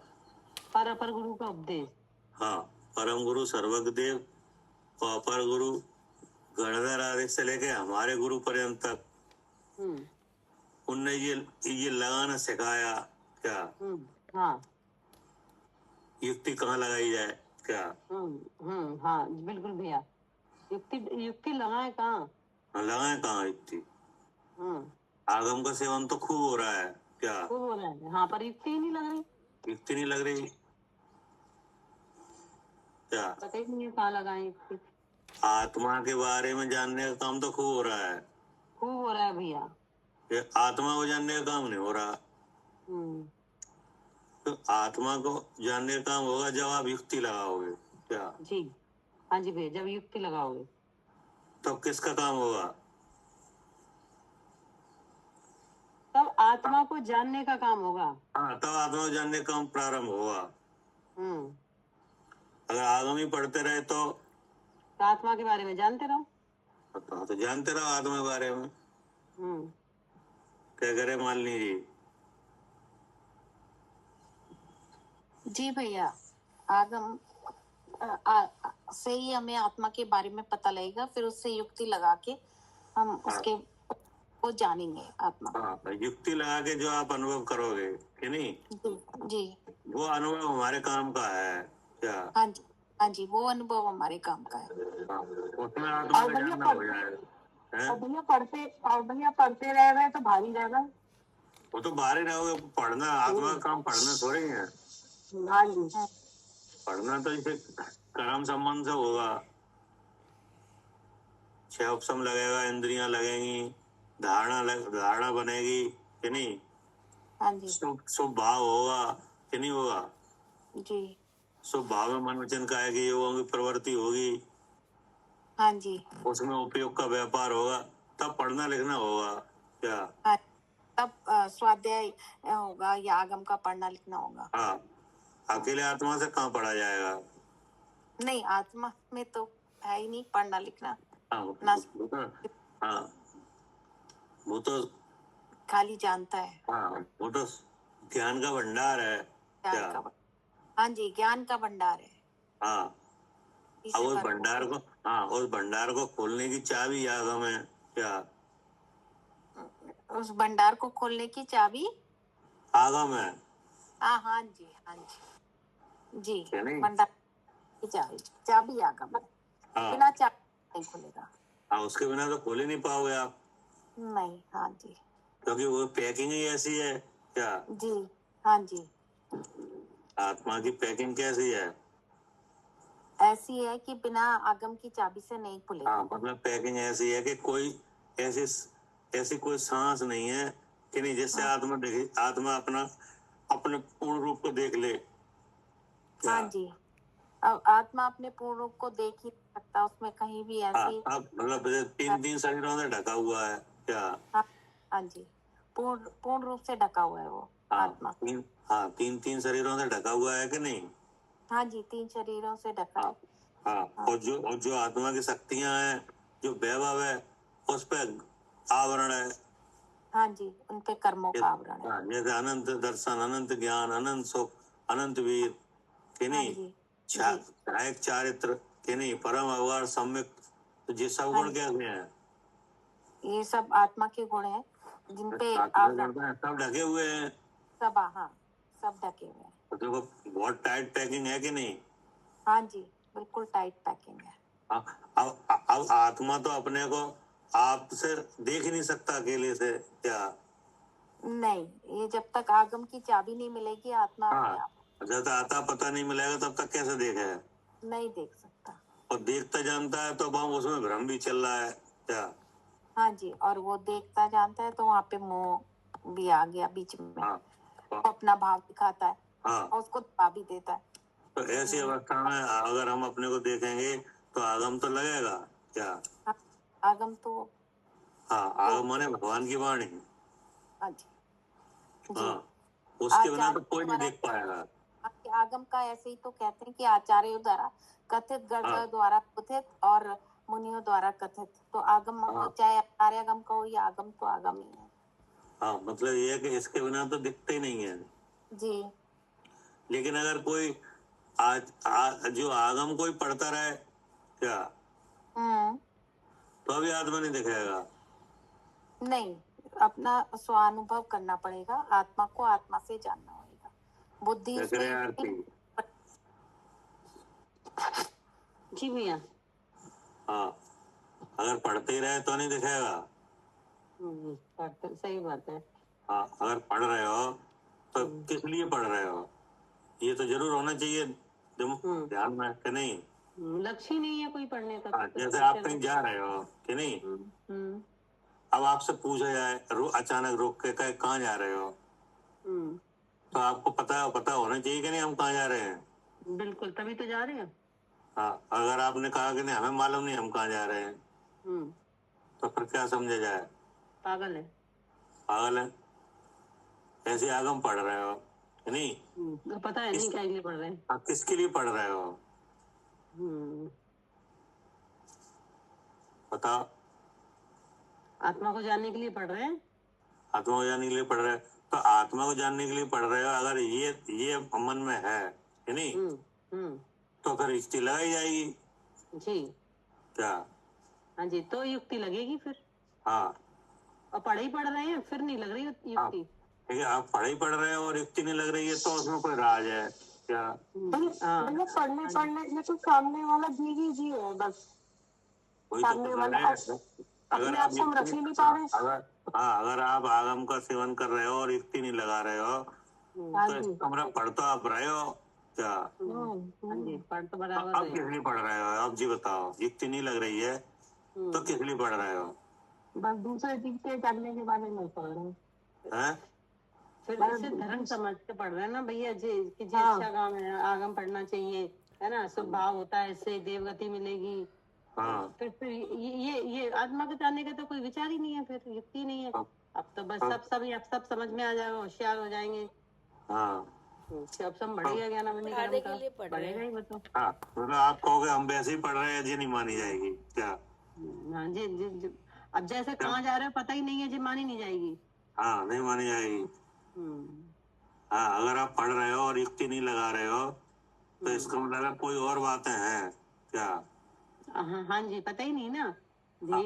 पर अपर गुरु का उपदेश। हाँ, परम गुरु सर्वज्ञ देव और अपर गुरु गणधर आदि से लेके हमारे गुरु पर्यंत तक उनने ये लगाना सिखाया क्या? हाँ, युक्ति कहाँ लगाई जाए क्या? हाँ, बिल्कुल भैया, युक्ति लगाए कहाँ? लगाए कहाँ युक्ति? आगम का सेवन तो खूब हो रहा है क्या? खूब हो रहा है। हाँ, पर युक्ति ही नहीं लग रही। युक्ति नहीं लग रही क्या? पता ही नहीं है कहाँ लगाए युक्ति। आत्मा के बारे में जानने का काम तो खूब हो रहा है। खूब हो रहा है भैया। ये आत्मा को जानने का काम नहीं हो रहा। तो आत्मा को जानने का काम होगा जब आप युक्ति लगाओगे क्या? जी, हाँ जी भैया, जब युक्ति लगाओगे तो किसका काम होगा? तब आत्मा को जानने का काम होगा। हाँ, तब आत्मा को जानने का काम प्रारंभ होगा। अगर आगम ही पढ़ते रहे तो आत्मा के बारे में जानते रहो। तो जानते रहो आत्मा के बारे में। क्या करे मालिनी जी? जी भैया, आगम से ही हमें आत्मा के बारे में पता लगेगा, फिर उससे युक्ति लगा के हम उसके को जानेंगे आत्मा। हाँ, युक्ति लगा के जो आप अनुभव करोगे कि नहीं, जी, वो अनुभव हमारे काम का है क्या? हाँ जी, हाँ जी, वो अनुभव हमारे काम का है। उसमें आत्मा का जानना हो जाएगा। और भैया पढ़ते रह गए तो भारी रहेगा। वो तो बाहर ही रहोगे, पढ़ना आत्मा का काम पढ़ना थोड़ी है। हाँ जी, पढ़ना तो इसे कर्म संबंध से होगा। 6 उपसम लगेगा, इंद्रियां लगेंगी, धारणा बनेगी कि नहीं? हाँ जी, शुभ भाव होगा कि नहीं होगा? जी, शुभ भाव में मन वचन काया की योगों की प्रवृत्ति होगी। हाँ जी, उसमें उपयोग का व्यापार होगा, तब पढ़ना लिखना होगा क्या? हाँ, तब स्वाध्याय होगा या आगम का पढ़ना लिखना होगा। हाँ, अकेले आत्मा से कहाँ पढ़ा जाएगा? नहीं, आत्मा में तो है ही नहीं पढ़ना लिखना। हाँ, वो तो खाली जानता है। हाँ, वो तो ज्ञान का भंडार है क्या? हाँ जी, ज्ञान का भंडार है। हाँ, अब उस भंडार को खोलने की चाबी आगम है क्या? उस भंडार को खोलने की चाबी आगम है। हाँ जी, हाँ जी, जी, नहीं? भंडार की चाबी आगम है। हाँ, बिना चाबी नहीं खुलेगा। हाँ, उसके बिना तो खोल ही नहीं पाओगे आप। नहीं, हाँ जी, क्योंकि वो पैकिंग ही ऐसी है क्या जी हाँ जी, आत्मा की पैकिंग कैसी है? ऐसी है कि बिना आगम की चाबी से नहीं खुलेगी। हाँ, मतलब पैकिंग ऐसी है कि कोई ऐसी ऐसी कोई सांस नहीं है कि नहीं जिससे आत्मा देखे, आत्मा अपना अपने पूर्ण रूप को देख ले। क्या? हाँ जी, अब आत्मा अपने पूर्ण रूप को देख ही नहीं सकता, उसमें कहीं भी हाँ, ऐसी अब मतलब 3 शरीरों से ढका हुआ है। क्या? हाँ, हाँ जी, पूर्ण पूर्ण रूप से ढका हुआ है वो हाँ, आत्मा। तीन शरीरों से ढका हुआ है कि नहीं? हाँ जी, 3 शरीरों से ढका हाँ, है। हाँ, हाँ। और जो आत्मा की शक्तियां हैं, जो वैभव है, उस पे आवरण है। हाँ जी, उन पे कर्मों का आवरण है। हाँ, जैसे अनंत दर्शन, अनंत ज्ञान, अनंत सुख, अनंत वीर कि हाँ नहीं, जी, सहायक चारित्र कि नहीं, परम अवगाढ़ सम्यक, तो ये सब हाँ गुण जी। कैसे हैं? ये सब आत्मा के गुण हैं जिन पे आवरण सब ढके हुए हैं। सब हाँ सब ढके हुए हैं। तो देखो बहुत टाइट पैकिंग है कि नहीं? हाँ जी, बिल्कुल टाइट पैकिंग है। अब आत्मा तो अपने को आपसे देख ही नहीं सकता अकेले से। क्या? नहीं, ये जब तक आगम की चाबी नहीं मिलेगी आत्मा अपने आप जब तक आता पता नहीं मिलेगा तब तक कैसे देखे? नहीं देख सकता। और देखता जानता है तो वहां उसमें भ्रम भी चल रहा है। क्या? हाँ जी, और वो देखता जानता है तो वहाँ पे मोह भी आ गया बीच में। हाँ, वो अपना भाव दिखाता है हाँ, और उसको दबा भी देता है। तो ऐसी अवस्था में अगर हम अपने को देखेंगे तो आगम तो लगेगा। क्या? हाँ, आगम तो हाँ, आगम माने भगवान की वाणी। हाँ जी जी। हाँ, उसके बिना तो आचार्य कोई नहीं द्वारा देख पाएगा। आगम का ऐसे ही तो कहते हैं कि आचार्यों द्वारा कथित, गणों द्वारा कथित और मुनियों द्वारा कथित। तो आगम चाहे आर्यागम का हो या आगम तो आगम ही है। हाँ, मतलब ये है कि इसके बिना तो दिखते ही नहीं है। जी। लेकिन अगर कोई जो आगम कोई पढ़ता रहे, क्या तो अभी आत्मा नहीं दिखेगा? नहीं, अपना स्वानुभव करना पड़ेगा, आत्मा को आत्मा से जानना होगा। बुद्धि उसमें जी भैया। हाँ, अगर पढ़ते ही रहे तो नहीं दिखेगा। सही बात है। हाँ, अगर पढ़ रहे हो तो किस लिए पढ़ रहे हो, ये तो जरूर होना चाहिए ध्यान में कि नहीं? लक्ष्य ही नहीं है कोई पढ़ने का। जैसे आप कहीं जा रहे हो कि नहीं, अब आपसे पूछा जाए अचानक रोक के कहे कहाँ जा रहे हो, तो आपको पता होना चाहिए कि नहीं हम कहाँ जा रहे हैं। बिल्कुल, तभी तो जा रहे हैं। हाँ, अगर आपने कहा कि नहीं हमें मालूम नहीं हम कहाँ जा रहे हैं, तो फिर क्या समझा जाए? पागल है। पागल है। ऐसे आगम पढ़ रहे हो कि नहीं, पता है नहीं क्या लिए पढ़ रहे हैं। आप किसके लिए पढ़ रहे हो बताओ? आत्मा को जानने के लिए पढ़ रहे हैं। आत्मा को जानने के लिए पढ़ रहे हो, तो आत्मा को जानने के लिए पढ़ रहे हो, अगर ये मन में है कि नहीं, तो फिर युक्ति लगाई जाएगी। जी। क्या? हाँ जी, तो युक्ति लगेगी फिर। हाँ, और पढ़ रहे हैं फिर नहीं लग रही युक्ति। ठीक है, आप पढ़ रहे हो और युक्ति नहीं लग रही है तो उसमें कोई राज है क्या? मतलब पढ़ने में तो सामने वाला जी है बस। सामने वाला अगर आप रख ही नहीं पा रहे, अगर आप आगम का सेवन कर रहे हो और युक्ति नहीं लगा रहे हो तो इसका मतलब पढ़ तो आप रहे हो। क्या? पढ़ तो बराबर अब किस लिए पढ़ रहे हो? आप जी बताओ, युक्ति नहीं लग रही है तो किस लिए पढ़ रहे हो? बस दूसरे चीज के करने के बारे में पढ़ रहे हैं। फिर इसे धर्म समझ के पढ़ रहे हैं ना भैया जी, कि जी अच्छा काम है, आगम पढ़ना चाहिए, है ना, शुभ भाव होता है, इससे देवगति मिलेगी। फिर ये आत्मा को जानने का तो कोई विचार ही नहीं है, फिर युक्ति नहीं है। अब तो बस सब समझ में आ जाएगा, होशियार हो जाएंगे। सब बढ़ेगा, ज्ञान बढ़ेगा ही बताओ। मतलब आप कहोगे हम वैसे ही पढ़ रहे हैं जी, नहीं मानी जाएगी क्या? हाँ जी, अब जैसे कहाँ जा रहे हो पता ही नहीं है जी, मानी नहीं जाएगी। हाँ, नहीं मानी जाएगी। हाँ, अगर आप पढ़ रहे हो और युक्ति नहीं लगा रहे हो तो इसका मतलब कोई और बातें हैं क्या? हाँ जी, पता ही नहीं ना।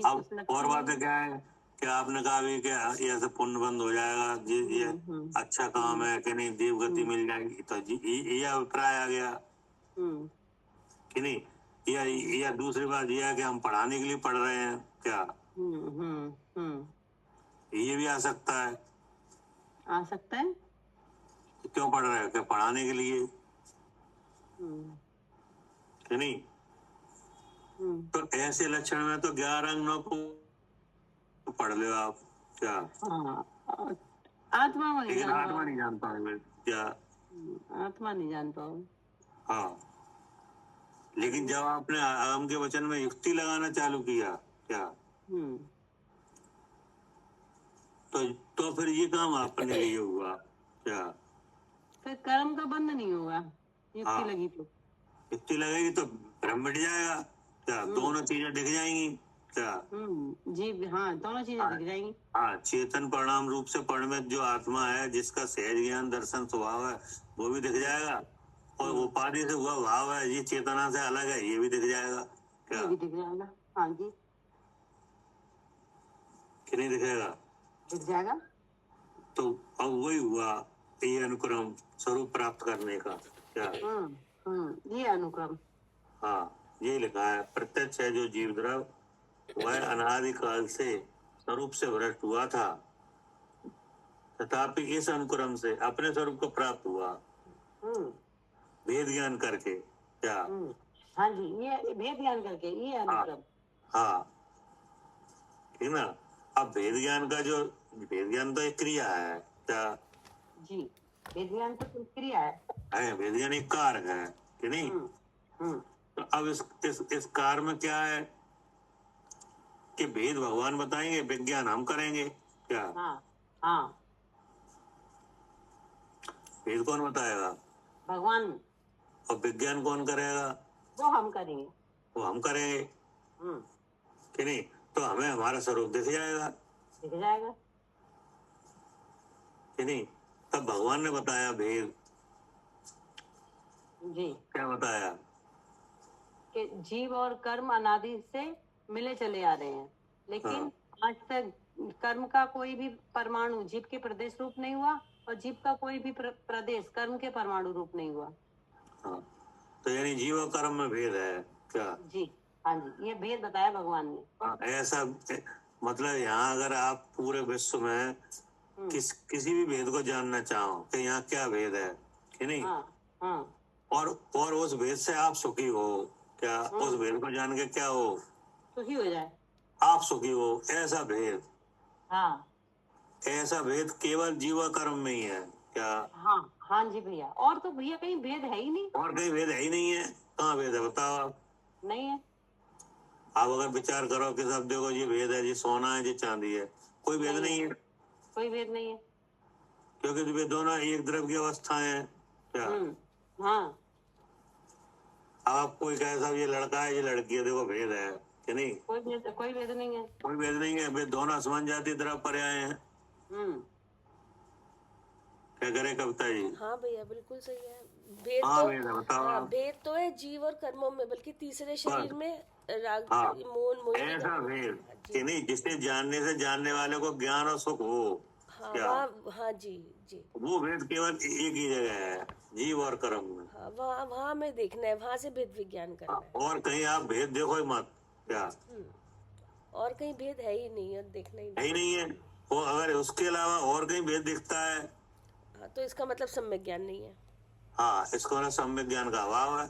अब और बातें क्या है कि आपने कहा भी कि ऐसे पुण्य बंद हो जाएगा जी, ये अच्छा काम है कि नहीं, देवगति मिल जाएगी, तो ये अभिप्राय आ गया कि नहीं? या दूसरी बात यह है कि हम पढ़ाने के लिए पढ़ रहे हैं क्या? ये भी आ सकता है। आ सकता है। क्यों पढ़ रहे हो? क्या पढ़ाने के लिए कि नहीं? तो ऐसे लक्षण में तो 11 अंग 9 को पढ़ लो आप। क्या हाँ, आत्मा को नहीं लेकिन जान आत्मा पाओगे। नहीं जान पाओगे क्या? आत्मा नहीं जान पाओगे। हाँ, लेकिन जब आपने आगम के वचन में युक्ति लगाना चालू किया क्या, तो फिर ये काम अपने लिए हुआ क्या? फिर कर्म का बंध नहीं होगा, युक्ति हाँ। लगी तो। युक्ति लगेगी तो भ्रम मिट जाएगा क्या? दोनों चीजें दिख जाएंगी क्या? जी हाँ, दोनों चीजें दिख जाएंगी। हाँ, चेतन परिणाम रूप से परिणमित जो आत्मा है, जिसका सहज ज्ञान दर्शन स्वभाव है, वो भी दिख जाएगा। और उपाधि से हुआ भाव है, ये चेतना से अलग है, ये भी दिख जाएगा क्या? ये भी दिख जाएगा। हाँ जी, कि नहीं दिखेगा? दिख जाएगा। तो अब वही हुआ ये अनुक्रम स्वरूप प्राप्त करने का क्या? ये अनुक्रम। हाँ, ये लिखा है, प्रत्यक्ष है जो जीव द्रव, वह अनादिकाल से स्वरूप से भ्रष्ट हुआ था, तथापि इस अनुक्रम से अपने स्वरूप को प्राप्त हुआ, भेद ज्ञान करके क्या? हाँ जी, ये भेद ज्ञान करके ये अनुक्रम। हाँ, ठीक ना? अब भेद ज्ञान का जो भेद ज्ञान तो एक क्रिया है क्या? जी, भेद ज्ञान तो क्रिया है। भेद ज्ञान एक कारक है कि नहीं? तो अब इस कार में क्या है कि भेद भगवान बताएंगे, विज्ञान हम करेंगे क्या? हाँ, भेद कौन बताएगा? भगवान। और विज्ञान कौन करेगा? वो हम करेंगे। वो हम करेंगे कि नहीं? तो हमें हमारा स्वरूप दिख जाएगा कि नहीं? तब भगवान ने बताया भेद। जी, क्या बताया? कि जीव और कर्म अनादि से मिले चले आ रहे हैं, लेकिन आज तक कर्म का कोई भी परमाणु जीव के प्रदेश रूप नहीं हुआ, और जीव का कोई भी प्रदेश कर्म के परमाणु रूप नहीं हुआ। हाँ, तो यानी जीव और कर्म में भेद है क्या? जी हाँ जी, ये भेद बताया भगवान ने। ऐसा मतलब यहाँ अगर आप पूरे विश्व में किसी भी भेद को जानना चाहो तो यहाँ क्या भेद है कि नहीं? और उस भेद से आप सुखी हो क्या? उस भेद को जान के क्या हो? सुखी हो जाए, आप सुखी हो, ऐसा भेद। हाँ, ऐसा भेद केवल जीव कर्म में ही है क्या? हाँ जी भैया, और तो भैया कहीं भेद है ही नहीं। और कहीं भेद है ही नहीं है। कहाँ भेद है बताओ आप? नहीं है। आप अगर विचार करो कि सब देखो ये भेद है, ये सोना है, ये चांदी है, कोई भेद नहीं है। कोई भेद नहीं है, क्योंकि वे दोनों एक द्रव की अवस्थाएं हैं क्या? हाँ, आप कोई कहे साहब ये लड़का है, ये लड़की है, देखो भेद है कि नहीं? कोई भेद नहीं है। कोई भेद नहीं है। वे दोनों असमान जाति द्रव पर्याय हैं। क्या करे कविता जी? हाँ भैया, बिल्कुल सही है। भेद भेद है, बताओ हाँ, आप। भेद तो है जीव और कर्मों में, बल्कि तीसरे शरीर में राग मोह ऐसा भेद कि नहीं जिससे जानने से जानने वाले को ज्ञान और सुख हो क्या? हाँ जी जी, वो भेद केवल एक ही जगह है, जीव और कर्म में। हाँ, वहाँ में देखना है, वहाँ से भेद विज्ञान करना है। और कहीं आप भेद देखो ही मत क्या? और कहीं भेद है ही नहीं, और देखना ही नहीं है। वो अगर उसके अलावा और कहीं भेद दिखता है, हाँ, तो इसका मतलब सम्यक ज्ञान नहीं है। हाँ, इसको ना सम्यक ज्ञान का अभाव है।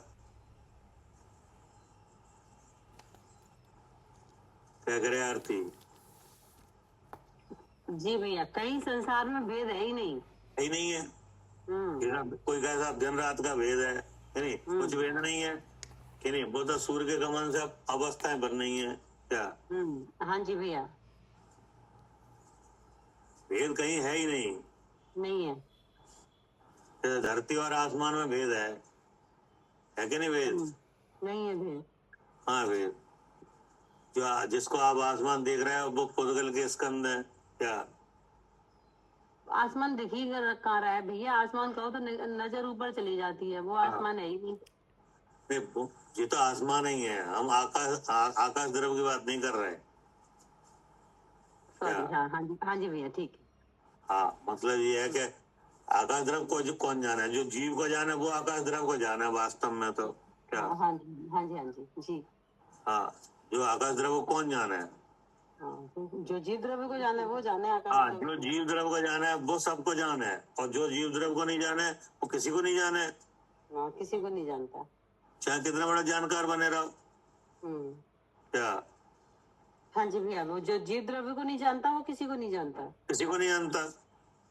क्या करे आरती? जी भैया, कहीं संसार में भेद है ही नहीं। है। कोई कहे साहब दिन रात का भेद है कि नहीं? कुछ भेद नहीं है कि नहीं? वो तो सूर्य के गमन से अवस्थाएं बन रही हैं क्या? हाँ जी भैया, भेद कहीं है ही नहीं है। जैसे धरती और आसमान में भेद है कि नहीं? भेद नहीं है भेद। हाँ, भेद। जो जिसको आप आसमान देख रहे हो वो पुद्गल के स्कंद है क्या? आसमान दिख ही कहाँ रहा है भैया? आसमान कहो तो नजर ऊपर चली जाती है, वो आसमान है ही नहीं। ये तो आसमान ही है, हम आकाश द्रव की बात नहीं कर रहे। सॉरी, हाँ जी भैया, ठीक है। हाँ, मतलब ये है कि आकाश द्रव को जो कौन जाना है? जो जीव को जाना है वो आकाश द्रव को जाना है वास्तव में तो क्या? हाँ जी जी। हाँ, जो आकाश द्रव को कौन जाना है? जो जीव द्रव्य को जाने वो जाने आकाश हाँ, द्रव्य जो को। जीव द्रव्य को जाना है वो सबको जाना है, और जो जीव द्रव्य को नहीं जाना है वो किसी को नहीं जाना है, हाँ, किसी को नहीं जानता। चाहे कितना बड़ा जानकार बने रहो। क्या? हाँ जी भैया, वो जो जीव द्रव्य को नहीं जानता वो किसी को नहीं जानता। किसी को नहीं जानता,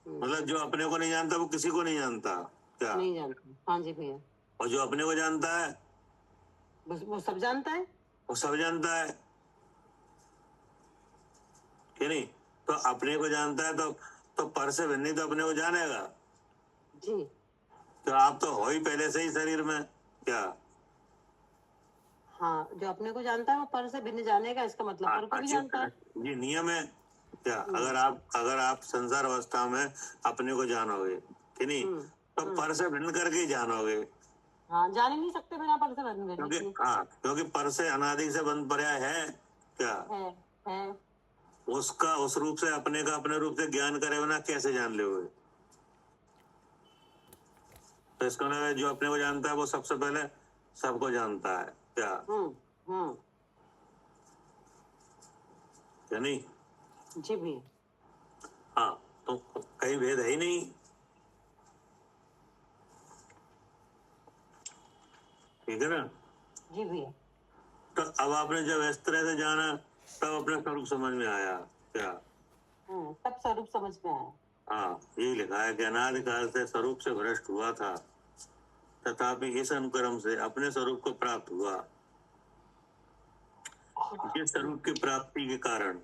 मतलब जो अपने को नहीं जानता वो किसी को नहीं जानता। क्या? नहीं जानता। हाँ जी भैया। और जो अपने को जानता है वो सब जानता है। वो सब जानता है कि नहीं? तो अपने को जानता है तो पर से भिन्न तो अपने को जानेगा जी। तो आप तो हो ही पहले से ही शरीर में। क्या? हाँ, जो अपने को जानता है वो पर से भिन्न जानेगा, इसका मतलब पर को भी जानता है। ये नियम है। क्या? अगर आप संसार अवस्था में अपने को जानोगे कि नहीं, तो पर से भिन्न करके ही जानोगे। हाँ, जान ही नहीं सकते बिना पर से भिन्न क्योंकि पर से अनादि से बंध पर्याय है। क्या है। उसका उस रूप से अपने का अपने रूप से ज्ञान करे बिना कैसे जान लोगे? तो इसका मतलब है जो अपने को जानता है वो सबसे पहले सबको जानता है। क्या? या नहीं? जी भी। हाँ, तो कहीं भेद है ही नहीं। ठीक है ना? जी भैया। तो अब आपने जब इस तरह से जाना तब अपना स्वरूप समझ में आया। क्या? तब स्वरूप समझ में आया। हाँ, यही लिखा है कि अनादिकाल से स्वरूप से भ्रष्ट हुआ था, तथापि इस अनुक्रम से अपने स्वरूप को प्राप्त हुआ। जिस स्वरूप की प्राप्ति के कारण,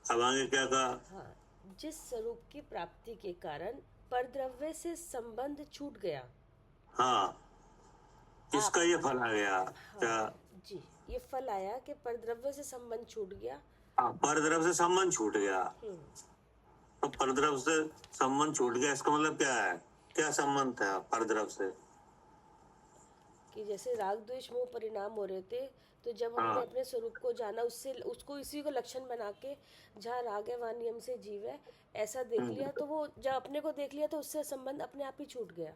अब आगे क्या कहा? हाँ, जिस स्वरूप की प्राप्ति के कारण परद्रव्य से संबंध छूट गया। हाँ, इसका ये फल आ गया। हाँ, क्या? जी, ये फल आया कि परद्रव्य से संबंध छूट गया। हाँ, परद्रव्य से संबंध छूट गया। तो परद्रव्य से संबंध छूट गया, इसका मतलब क्या है? क्या संबंध था परद्रव्य से? कि जैसे राग द्वेष मोह परिणाम हो रहे थे, तो जब हमने अपने स्वरूप को जाना, उसको इसी को लक्षण बना के जहाँ राग है वहाँ नियम से जीव है ऐसा देख लिया, तो वो जब अपने को देख लिया तो उससे संबंध अपने आप ही छूट गया,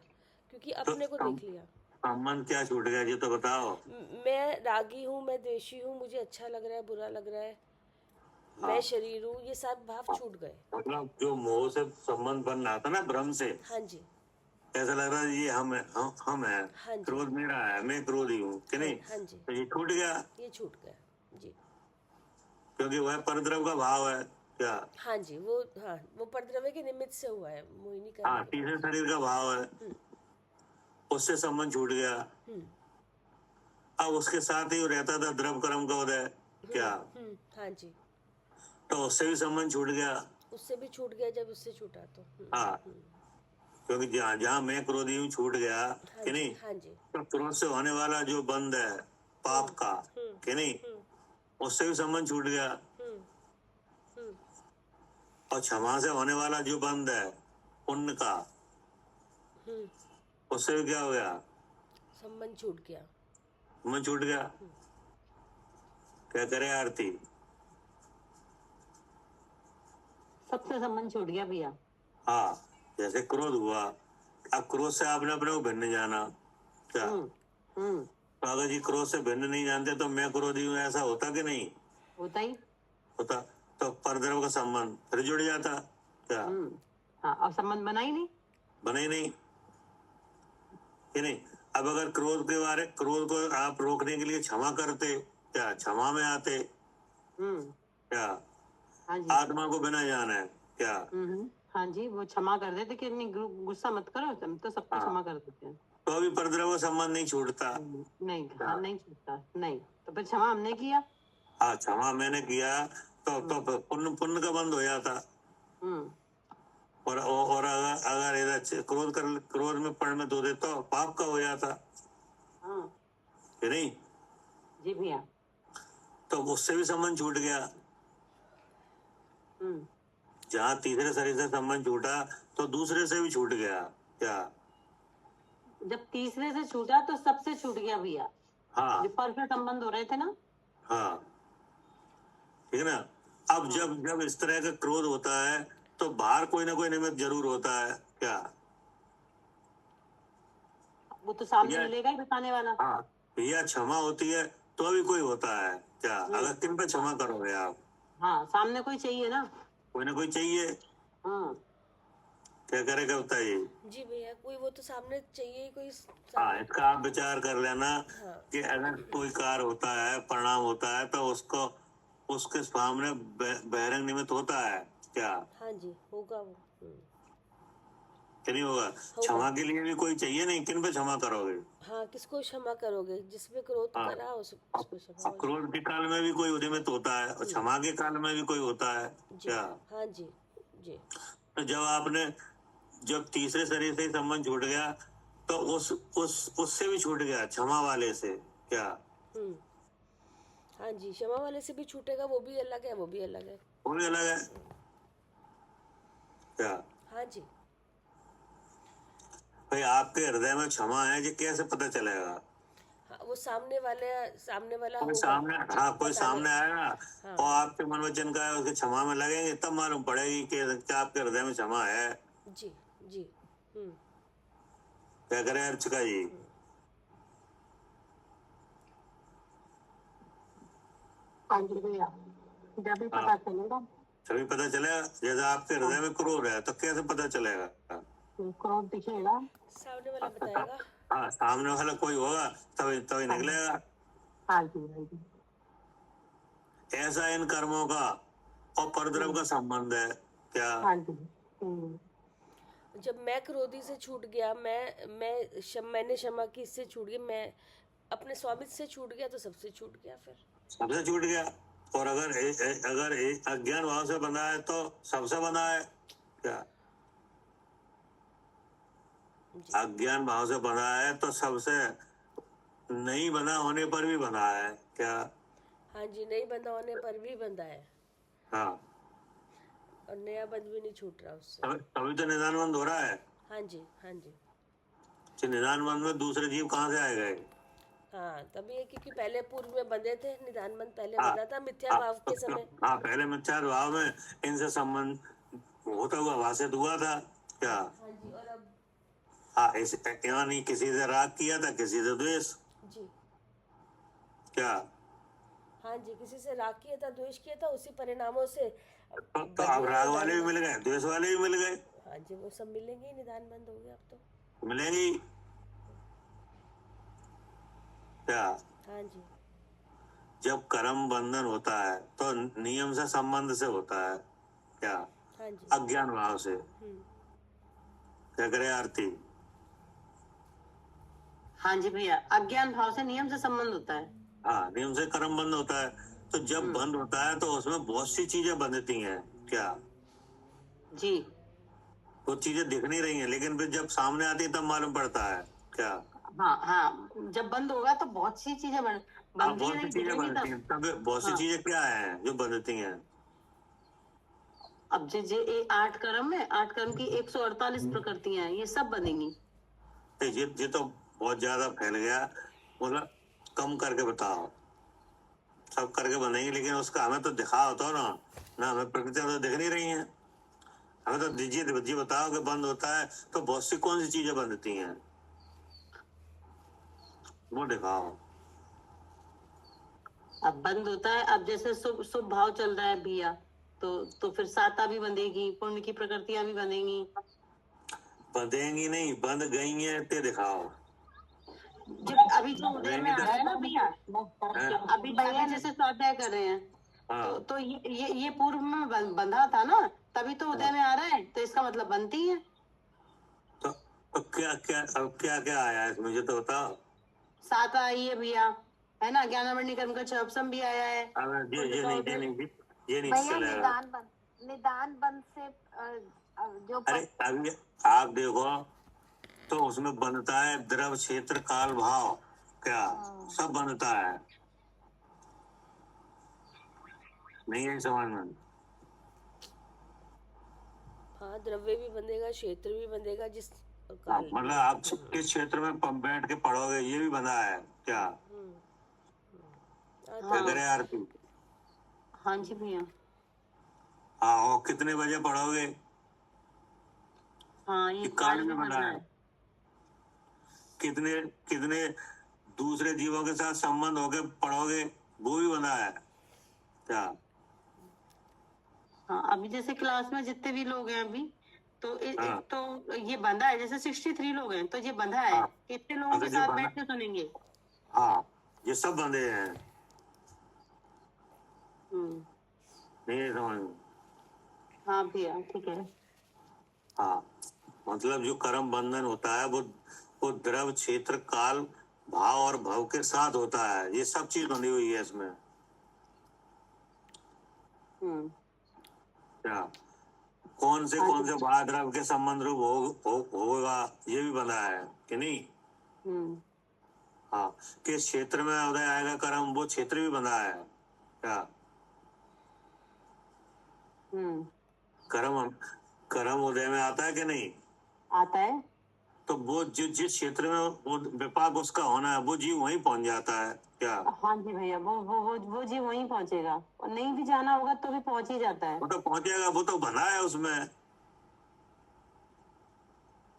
क्योंकि अपने को देख लिया। संबंध क्या छूट गया जी तो बताओ? मैं रागी हूँ, मैं द्वेषी हूँ, मुझे अच्छा लग रहा है, बुरा लग रहा है, मैं शरीर हूँ, ये सब भाव छूट गए। मतलब जो मोह से संबंध बन रहा था ना, भ्रम से, हाँ जी, ऐसा लग रहा है ये हम है, हम है, हाँ जी, क्रोध मेरा है, मैं क्रोधी हूँ कि नहीं? हाँ जी, तो ये छूट गया, ये छूट गया जी, क्योंकि वह परद्रव्य का भाव है। क्या? हाँ जी, वो परद्रव्य के निमित्त से हुआ है, मोहिनी हाँ, करने के तीसरे शरीर का भाव है, उससे संबंध छूट गया। अब उसके साथ ही रहता था द्रव्य कर्म का उदय। क्या? हाँ जी, तो उससे भी संबंध छूट गया। उससे भी छूट गया जब उससे छूटा तो। हाँ, क्योंकि जहाँ मैं क्रोधी हूँ छूट गया कि नहीं? हाँ जी, तो क्रोध से होने वाला जो बंध है पाप का कि नहीं, उससे भी संबंध छूट गया। और क्षमा से होने वाला जो बंध है पुण्य का, उससे भी क्या हो गया? संबंध छूट गया। मन छूट गया। क्या करे आरती? सबसे संबंध छूट गया भैया। हाँ, जैसे क्रोध हुआ, अब क्रोध से आपने अपने को भिन्न जाना। क्या? तो अगर जी क्रोध से भिन्न नहीं जानते तो मैं क्रोधी हूँ, ऐसा होता कि नहीं होता ही होता? तो परद्रव्य का संबंध फिर जुड़ जाता। क्या? हाँ, अब संबंध बना ही नहीं। बना ही नहीं कि नहीं? अब अगर क्रोध को आप रोकने के लिए क्षमा करते, क्या क्षमा में आते? क्या? हाँ जी, आत्मा को बिना जाना है। क्या? हाँ जी, वो क्षमा कर देते कि नहीं गुस्सा मत करो, हम तो सबको क्षमा कर देते हैं। तो अभी परद्रव्य संबंध नहीं छूटता। नहीं, हाँ, नहीं छूटता नहीं। तो फिर क्षमा हमने किया। हाँ, क्षमा मैंने किया तो पुण्य का बंद हो जाता। और अगर इधर क्रोध में पड़ने दो दे तो पाप का हो जाता कि नहीं? जी भैया। तो उससे भी संबंध छूट गया। जहाँ तीसरे शरीर से संबंध छूटा तो दूसरे से भी छूट गया। क्या? जब तीसरे से छूटा तो सबसे छूट गया भैया। हाँ, जो पर से संबंध हो रहे थे ना। हाँ, ठीक है ना? अब जब इस तरह का क्रोध होता है तो बाहर कोई ना कोई निमित्त जरूर होता है। क्या? वो तो सामने मिलेगा ही बताने वाला। हाँ, या क्षमा होती है तो भी कोई होता है। क्या? अगर किन पे क्षमा करोगे आप? हाँ, सामने कोई चाहिए ना। कोई ना कोई चाहिए। हाँ क्या करेगा बताइए। जी भैया, कोई वो तो सामने चाहिए ही, कोई हाँ, इसका आप विचार कर लेना हाँ कि अगर कोई कार्य होता है, परिणाम होता है, तो उसको उसके सामने बहिरंग निमित्त होता है क्या? हाँ जी, होगा वो। कि नहीं होगा? क्षमा के लिए भी कोई चाहिए नहीं, किन पे क्षमा करोगे? हाँ, किसको क्षमा करोगे? जिसपे क्रोध हाँ, करा उसको क्षमा हो क्रोध के काल में भी कोई उद्यमित होता है और क्षमा के काल में भी कोई होता है जी। क्या? हाँ जी जी। तो जब तीसरे शरीर से ही संबंध छूट गया, तो उससे भी छूट गया, क्षमा वाले से क्या? हाँ जी, क्षमा वाले से भी छूटेगा, वो भी अलग है, वो भी अलग है। वो भी अलग है क्या? हाँ जी। भाई, आपके हृदय में क्षमा है, ये कैसे पता चलेगा? हाँ, वो सामने वाला कोई होगा। सामने, हाँ, कोई बताने- सामने आएगा हाँ और आपके मन वचन का है, उसके क्षमा में लगेंगे, तब मालूम पड़ेगी कि आपके हृदय में क्षमा है। जी जी। क्या करें अर्चका जी? हाँ जी भैया, जब भी पता चलेगा। तभी पता चलेगा। जैसे आपके हृदय में क्रोध है, तो कैसे पता चलेगा? क्रोध दिखेगा, सामने वाला बताएगा। हाँ, सामने वाला कोई होगा, तभी निकलेगा। हाँ जी हाँ जी। ऐसा इन कर्मों का और परद्रव्य का संबंध है क्या? हाँ जी। जब मैं क्रोधी से छूट गया, मैंने क्षमा की, इससे छूट गया, मैं अपने स्वामित्व से छूट गया, तो सबसे छूट गया फिर। सबसे छूट गया। और अगर अज्ञान भाव से बंधा है, तो सबसे बंधा है क्या? अज्ञान भाव से बंधा है तो सबसे, नहीं बंधा होने पर भी बंधा है क्या? हाँ जी, नहीं बंधा होने पर भी बंधा है, हाँ, और नया बंध भी नहीं छूट रहा उससे। तभी तो निदान बंद हो रहा है। हाँ जी हाँ जी। कि निदान बंद में दूसरे जीव कहाँ से आए गए? हाँ, तभी है क्योंकि पहले पूर्व में बंधे थे, निदान बंध पहले हाँ, बंधा था मिथ्या भाव के समय। हाँ, पहले मिथ्या भाव में इनसे संबंध होता हुआ भाषित हुआ था क्या? हाँ जी। और अब हाँ, यानी किसी से राग किया था, किसी से द्वेष जी। क्या? हाँ जी, किसी से राग किया था, द्वेष किया था, उसी परिणामों से तो अब राग वाले भी मिल गए, द्वेष वाले भी मिल गए। हाँ जी, वो सब मिलेंगे ही, निदान बंद हो गया अब तो। मिलेंगी क्या? हाँ जी। जब कर्म बंधन होता है तो नियम से संबंध से होता है क्या? हाँ जी। अज्ञान भाव से। क्या करे आरती? हाँ जी भैया, अज्ञान भाव से नियम से संबंध होता है। हाँ, नियम से कर्म बंद होता है। तो जब बंद होता है तो उसमें बहुत सी चीजें बंधती हैं क्या? जी। वो चीजें दिख नहीं रही हैं, लेकिन फिर जब सामने आती है तब मालूम पड़ता है क्या? हाँ हाँ, जब बंद होगा तो बहुत सी चीजें हाँ, बनती बहुत सी चीजें बंधती हैं। तब बहुत सी चीजें क्या है जो बंधती हैं? अब जे 8 कर्म है, 8 कर्म की 148 प्रकृतियां हैं, ये सब बनेंगी। ये तो बहुत ज्यादा फैल गया, मतलब कम करके बताओ। सब करके बनेंगे, लेकिन उसका हमें तो दिखाओ तो ना हमें प्रकृतियां तो दिख नहीं रही हैं। हमें तो दीजिए बताओ कि बंद होता है तो बहुत सी कौन सी चीजें बंधती हैं, वो दिखाओ। अब बंद होता है, अब जैसे शुभ भाव चल रहा है भैया, तो फिर साता भी बंधेगी, पुण्य की प्रकृतियां भी बंधेंगी। बंधेंगी नहीं, बंध गई हैं, ते दिखाओ। जब अभी जो उदय में आ रहा है ना भैया, अभी भैया जैसे स्वाध्याय कर रहे हैं, हाँ, तो ये पूर्व में बंधा था ना, तभी तो उदय में आ रहा है, तो इसका मतलब बनती है। तो क्या क्या आया है इसमें, मुझे तो बताओ। साता आई है भैया, है ना, ज्ञानामणि कर्म का छपसम भी आया है। ये नहीं भैया चलेगा। निदान बंद से जो अरे अभी आप देखो तो उसमें बनता है द्रव क्षेत्र काल भाव क्या? सब बनता है, नहीं है समझ में? हाँ, द्रव्य भी बंधेगा, क्षेत्र भी बंधेगा, जिस काल। मतलब आप किस क्षेत्र में बैठ के पढ़ोगे, ये भी बंधा है क्या? क्या करे आरती? हाँ जी भैया। हाँ, और कितने बजे पढ़ोगे, हाँ, ये काल में बंधा है। कितने कितने दूसरे जीवों के साथ संबंध होके पढ़ोगे, वो भी बंधा है क्या? हाँ, अभी जैसे क्लास में जितने भी लोग हैं अभी, तो हाँ। तो ये बंधा है, जैसे 63 लोग हैं, तो ये बंधा है, हाँ। कितने लोगों के अगर जो साथ बंधा, बैठ के सुनेंगे? हाँ, ये सब बंधे हैं, नहीं समझ में? हाँ भैया, ठीक है। हाँ, मतलब जो कर्म बंधन होता है वो द्रव, क्षेत्र, काल, भाव और भव के साथ होता है। ये सब चीज बंधी हुई है इसमें। क्या कौन से भाव द्रव के संबंध रूप होगा, ये भी बंधा है कि नहीं? हाँ, किस क्षेत्र में उदय आएगा कर्म, वो क्षेत्र भी बंधा है। क्या कर्म उदय में आता है कि नहीं? आता है। तो वो जिस क्षेत्र में वो विपाक उसका होना है, वो जीव वहीं पहुंच जाता है। क्या? हाँ जी भैया, वो जी वहीं पहुंचेगा, और नहीं भी जाना होगा तो भी पहुंच ही जाता है। वो तो पहुंचेगा, वो तो बना है उसमें।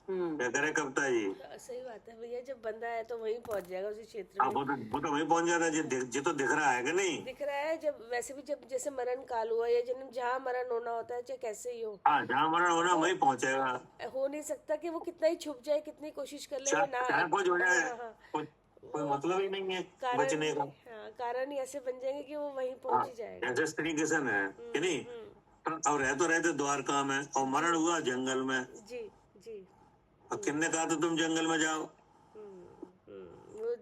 क्या करे कविता जी? सही बात है भैया, जब बंदा है तो वहीं पहुंच जाएगा उसी क्षेत्र अब में। वो तो वहीं पहुंच जाता है, ये तो दिख रहा है कि नहीं? दिख रहा है। जब वैसे भी जब जैसे मरण काल हुआ या जन्म, जहाँ मरण होना होता है चाहे कैसे ही हो, हाँ, जहाँ मरण होना वहीं पहुंचेगा। हो नहीं सकता कि वो कितना ही छुप जाए, कितनी कोशिश कर ले, वो ना। चाहे कुछ हो जाए, हाँ, हाँ, कोई मतलब ही नहीं है कारण बचने का। हाँ, कारण ही ऐसे बन जाएंगे कि वो वहीं हाँ, पहुंच ही जाएगा। जैसे स्त्री किशन है कि नहीं? और रहते द्वारका में, और मरण हुआ जंगल में। जी जी। और किन्ने कहा तो तुम जंगल में जाओ? वो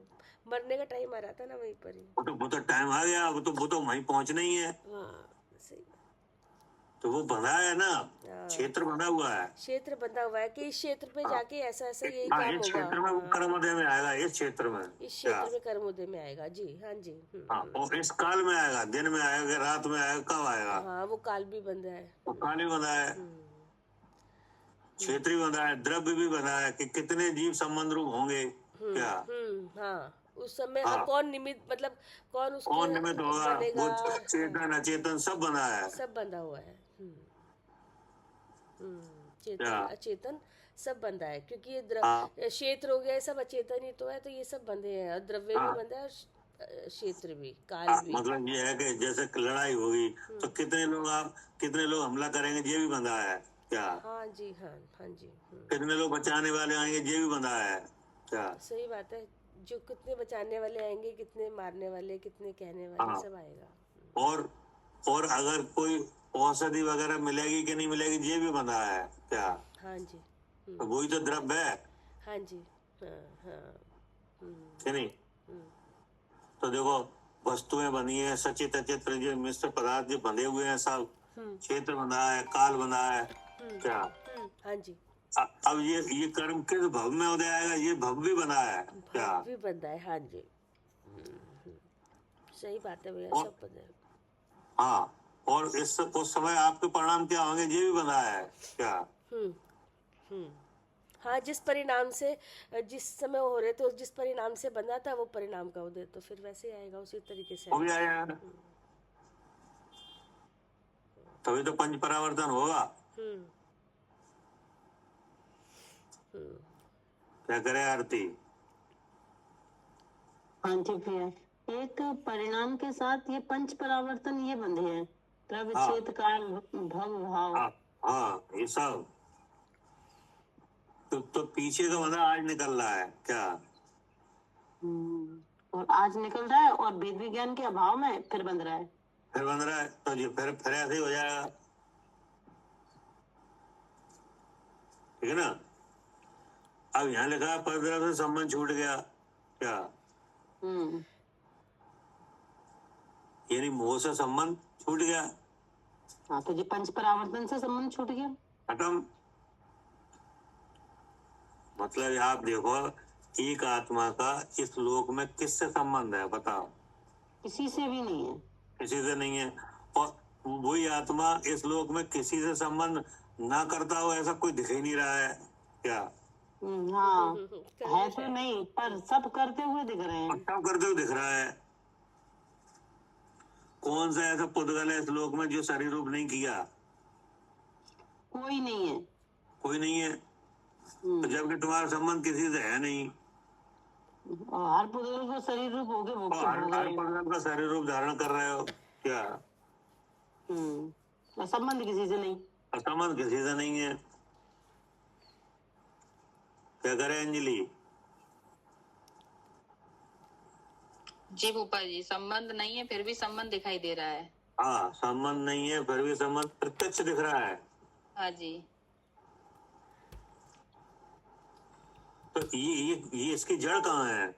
मरने का टाइम आ रहा था ना वहीं पर ही। वो तो टाइम आ गया, वो तो वहीं पहुंचना ही है। हाँ, सही। तो वो बंधा है ना, हाँ, क्षेत्र बंधा हुआ है। क्षेत्र बंधा हुआ है कि इस क्षेत्र पे जाके ऐसा ऐसा यही हाँ, काम इस होगा। क्षेत्र में वो कर्मोदय में आएगा, इस क्षेत्र में। इस क्षेत्र में कर्मोदय में आएगा जी। हाँ जी। हाँ, और इस काल में आएगा, दिन में आएगा, रात में आएगा, कब आएगा? हाँ, वो काल भी बंधा है। वो काल ही बंधा है, क्षेत्र भी बंधा है, द्रव्य भी बंधा है कि कितने जीव संबंध रूप होंगे। क्या? हाँ, उस समय हाँ। कौन निमित्त, मतलब कौन उसके कौन निमित्त होगा, बनेगा। वो चेतन अचेतन सब बंधा है। सब बंधा हुआ है। चेतन क्या? अचेतन सब बंधा है, क्योंकि ये हाँ। क्षेत्र हो गया, ये सब अचेतन ही तो है, तो ये सब बंधे हैं, और द्रव्य भी हाँ। बंधा है, और क्षेत्र भी, काल हाँ, भी। मतलब ये है कि जैसे लड़ाई होगी तो कितने लोग हमला करेंगे, ये भी बंधा है। क्या? हाँ जी। हाँ, हाँ जी। कितने लोग बचाने वाले आएंगे, ये भी बंधा है। क्या? सही बात है। जो कितने बचाने वाले आएंगे, कितने मारने वाले, कितने कहने वाले, हाँ। सब आएगा। और अगर कोई औषधि वगैरह मिलेगी कि नहीं मिलेगी, ये भी बंधा है। क्या? हाँ जी। तो वही तो द्रव्य है हाँ जी। हाँ, हाँ। कि नहीं? तो देखो, वस्तुएं बनी है, सचित अचित जो मिश्र पदार्थ जो बंधे हुए हैं, सब क्षेत्र बंधा है, काल बंधा है। क्या? हाँ जी। अब ये कर्म किस भव में उदय आएगा, ये भव भी बना है। क्या? भाव भी बंधा है। हाँ जी। सही बात है भैया, और- सब बंधा है। हाँ, और उस समय आपके परिणाम क्या होंगे, ये भी बना है। क्या? हाँ, जिस परिणाम से, जिस समय हो रहे तो जिस परिणाम से बंधा था, वो परिणाम का उदय तो फिर वैसे ही आएगा, उसी तरीके से हो भी आएगा, तभी तो पंच परावर्तन होगा। क्या करे आरती? हाँ जी भैया, एक परिणाम के साथ ये पंच परावर्तन ये बंधे हैं, द्रव्य, हाँ। क्षेत्र, काल, भव, भाव। हाँ, ये सब तो पीछे का बंधा आज निकल रहा है। क्या? और आज निकल रहा है, और वेद विज्ञान के अभाव में फिर बंध रहा है। फिर बंध रहा है, तो ये फिर ऐसे ही हो जाएगा। ठीक है ना? अब यहाँ लिखा है परद्रव्य से संबंध छूट गया। क्या? यानी मोह से संबंध छूट गया, हाँ, तो ये पंच परावर्तन से संबंध छूट गया, खत्म। मतलब आप देखो, एक आत्मा का इस लोक में किससे संबंध है, बताओ? किसी से भी नहीं है। किसी से नहीं है। और वही आत्मा इस लोक में किसी से संबंध ना करता हो, ऐसा कोई दिख ही नहीं रहा है। क्या? हाँ, है तो नहीं, पर सब करते हुए दिख रहे हैं। सब करते हुए दिख रहा है। कौन सा ऐसा पुद्गल है इस लोक में जो शरीर रूप नहीं किया? कोई नहीं है। कोई नहीं है। तो जबकि तुम्हारा संबंध किसी से है नहीं, और हर पुद्गल को शरीर रूप हो गए, और हर पुद्गल का शरीर रूप धारण कर रहे हो। क्या? और संबंध किसी से नहीं। और संबंध किसी से नहीं है। क्या करे अंजलि? जी भूपा जी, संबंध नहीं है फिर भी संबंध दिखाई दे रहा है। हाँ, संबंध नहीं है फिर भी संबंध प्रत्यक्ष दिख रहा है। हाँ जी। तो ये इसकी जड़ कहाँ है?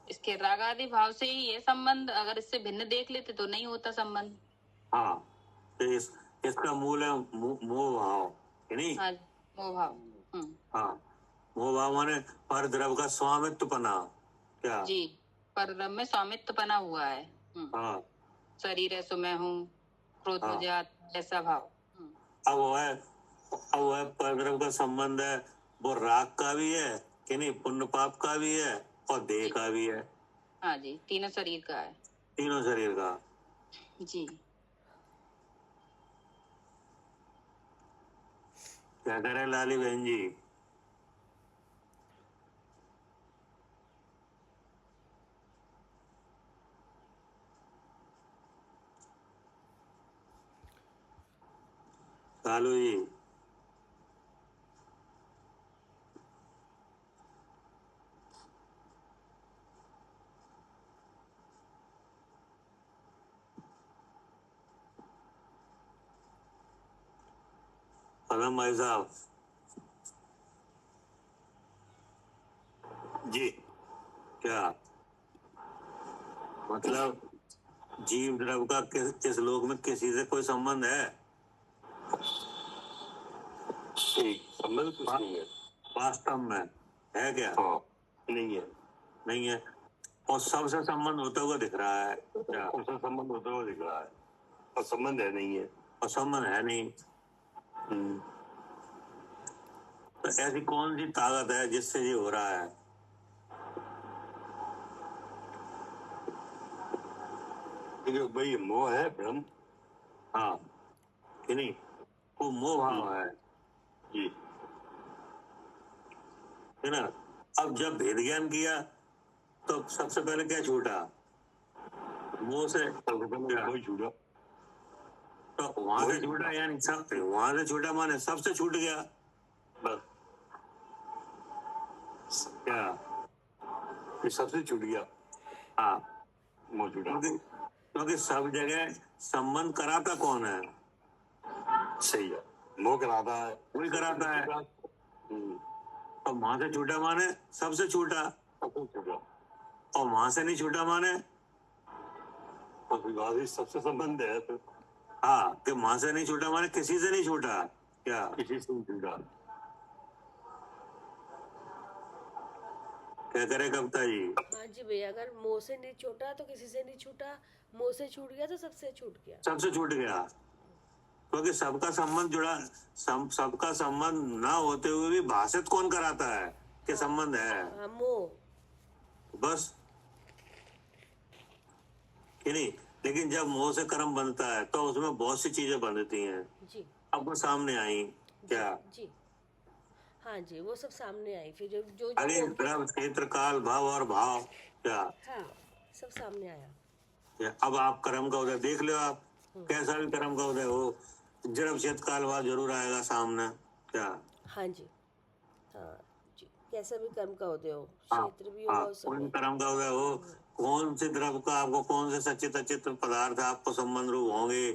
इसके राग आदि भाव से ही ये संबंध, अगर इससे भिन्न देख लेते तो नहीं होता संबंध। हाँ, तो इसका मूल है मोह भाव, है नहीं? हाँ, मोह भाव। हाँ, मोह भाव माने पर द्रव्य का स्वामित्व पना। क्या? जी, परद्रव्य में स्वामित्व बना हुआ है। हाँ, शरीर है सो मैं हूँ, क्रोध मुझे आता, ऐसा भाव। अब वो है परद्रव्य का संबंध है, वो राग का भी है कि नहीं, पुण्य पाप का भी है और देह का भी है। हाँ जी, तीनों शरीर का है। तीनों शरीर का। जी। क्या करे लाली बहन जी? कालू जी, पदम भाई साहब जी। क्या मतलब जीव द्रव्य का किस लोक में किसी से कोई संबंध है? संबंध कुछ नहीं है वास्तव में, है क्या? हाँ, नहीं है। नहीं है। और सबसे संबंध होता हुआ दिख रहा है। क्या? उससे संबंध होता हुआ दिख रहा है और संबंध है नहीं है। और संबंध है नहीं। तो ऐसी कौन सी ताकत है जिससे ये हो रहा है? देखिए भाई, मोह है भ्रम। हाँ कि नहीं, वो मोह भाव है जी, है ना। अब जब भेद ज्ञान किया तो सबसे पहले क्या छूटा? मोह से। वही छूटा। तो वहां से छूटा, यानी सब वहां से छूटा माने सबसे छूट गया बस, क्या? ये सबसे छूट गया। हाँ, मोह छूटा। क्योंकि सब जगह संबंध कराता कौन है? सही है, मोह कराता है, वही कराता है। हम्म, और वहां से छूटा माने सबसे छूटा, सबसे छूटा। और वहां से नहीं छूटा माने और विवादी सबसे संबंध है तो हाँ, कि वहां से नहीं छूटा माने किसी से नहीं छूटा। क्या? किसी से नहीं छूटा। क्या करे कविता जी? हाँ जी भैया, अगर मोह से नहीं छूटा तो किसी से नहीं छूटा, मोह से छूट गया तो सबसे छूट गया। सबसे छूट गया, क्योंकि सबका संबंध जुड़ा। सबका संबंध ना होते हुए भी भाषित कौन कराता है कि संबंध है? हाँ, मोह। बस, कि नहीं। लेकिन जब मोह से कर्म बनता है तो उसमें बहुत सी चीजें बनती हैं। जी अब वो सामने आई। क्या? जी। हाँ जी, वो सब सामने आई फिर जो अरे द्रव्य, क्षेत्र, काल, भाव और भाव। क्या? हाँ, सब सामने आया। अब आप कर्म का उदय देख लो, आप कैसा भी कर्म का उदय हो, जड़ क्षेत्र काल भाव जरूर आएगा सामने। क्या? हाँ जी। हाँ जी, कैसा भी कर्म का उदय हो, हाँ, क्षेत्र भी होगा उस कोई समय। कर्म का उदय हो, कौन से द्रव्य का आपको, कौन से सचित अचित पदार्थ आपको संबंध रूप होंगे,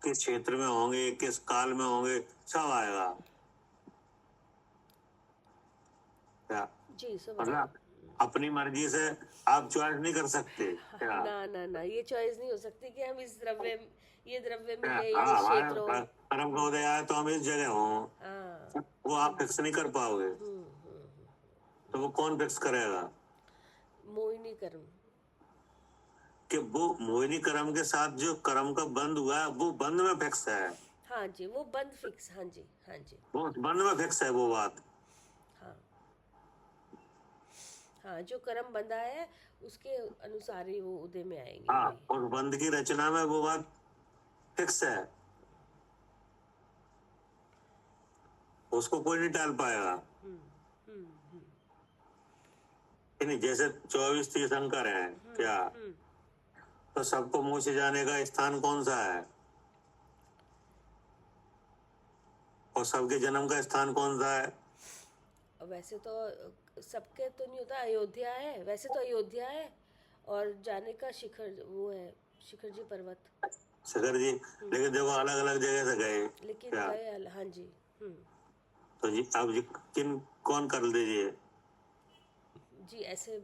किस क्षेत्र में होंगे, किस काल में होंगे, सब आएगा। क्या? जी, सब मतलब अपनी मर्जी से आप चॉइस नहीं कर सकते। क्या? ना ना ना, ये चॉइस नहीं हो सकती कि हम इस द्रव्य, ये द्रव्य क्या? मिले या हाँ, इस क्षेत्र हो। कर्म का उदय आया तो हम इस जगह हों, हाँ। वो आप फिक्स नहीं कर पाओगे। तो वो कौन फिक्स करेगा? मोहिनी कर्म। कि वो मोहिनी कर्म के साथ जो कर्म का बंध हुआ है वो बंध में फिक्स है। हाँ जी, वो बंद फिक्स। हाँ जी, हाँ जी। वो बंध में फिक्स है वो बात। हाँ हाँ, जो कर्म बंधा है उसके अनुसार ही वो उदय में आएंगे। हाँ, वही। और बंध की रचना में वो बात फिक्स है, उसको कोई नहीं टाल पाएगा। नहीं, जैसे 24 तीर्थंकर हैं। क्या? तो सबको मुंह से जाने का स्थान कौन सा है? और सबके जन्म का स्थान कौन सा है? वैसे तो सबके तो नहीं होता, अयोध्या है, वैसे तो अयोध्या है, और जाने का शिखर वो है, शिखर जी पर्वत। शिखर जी, लेकिन देखो अलग अलग जगह से गए लेकिन क्या? गए हाँ जी। तो जी अब जी कौन कर दीजिए? जी ऐसे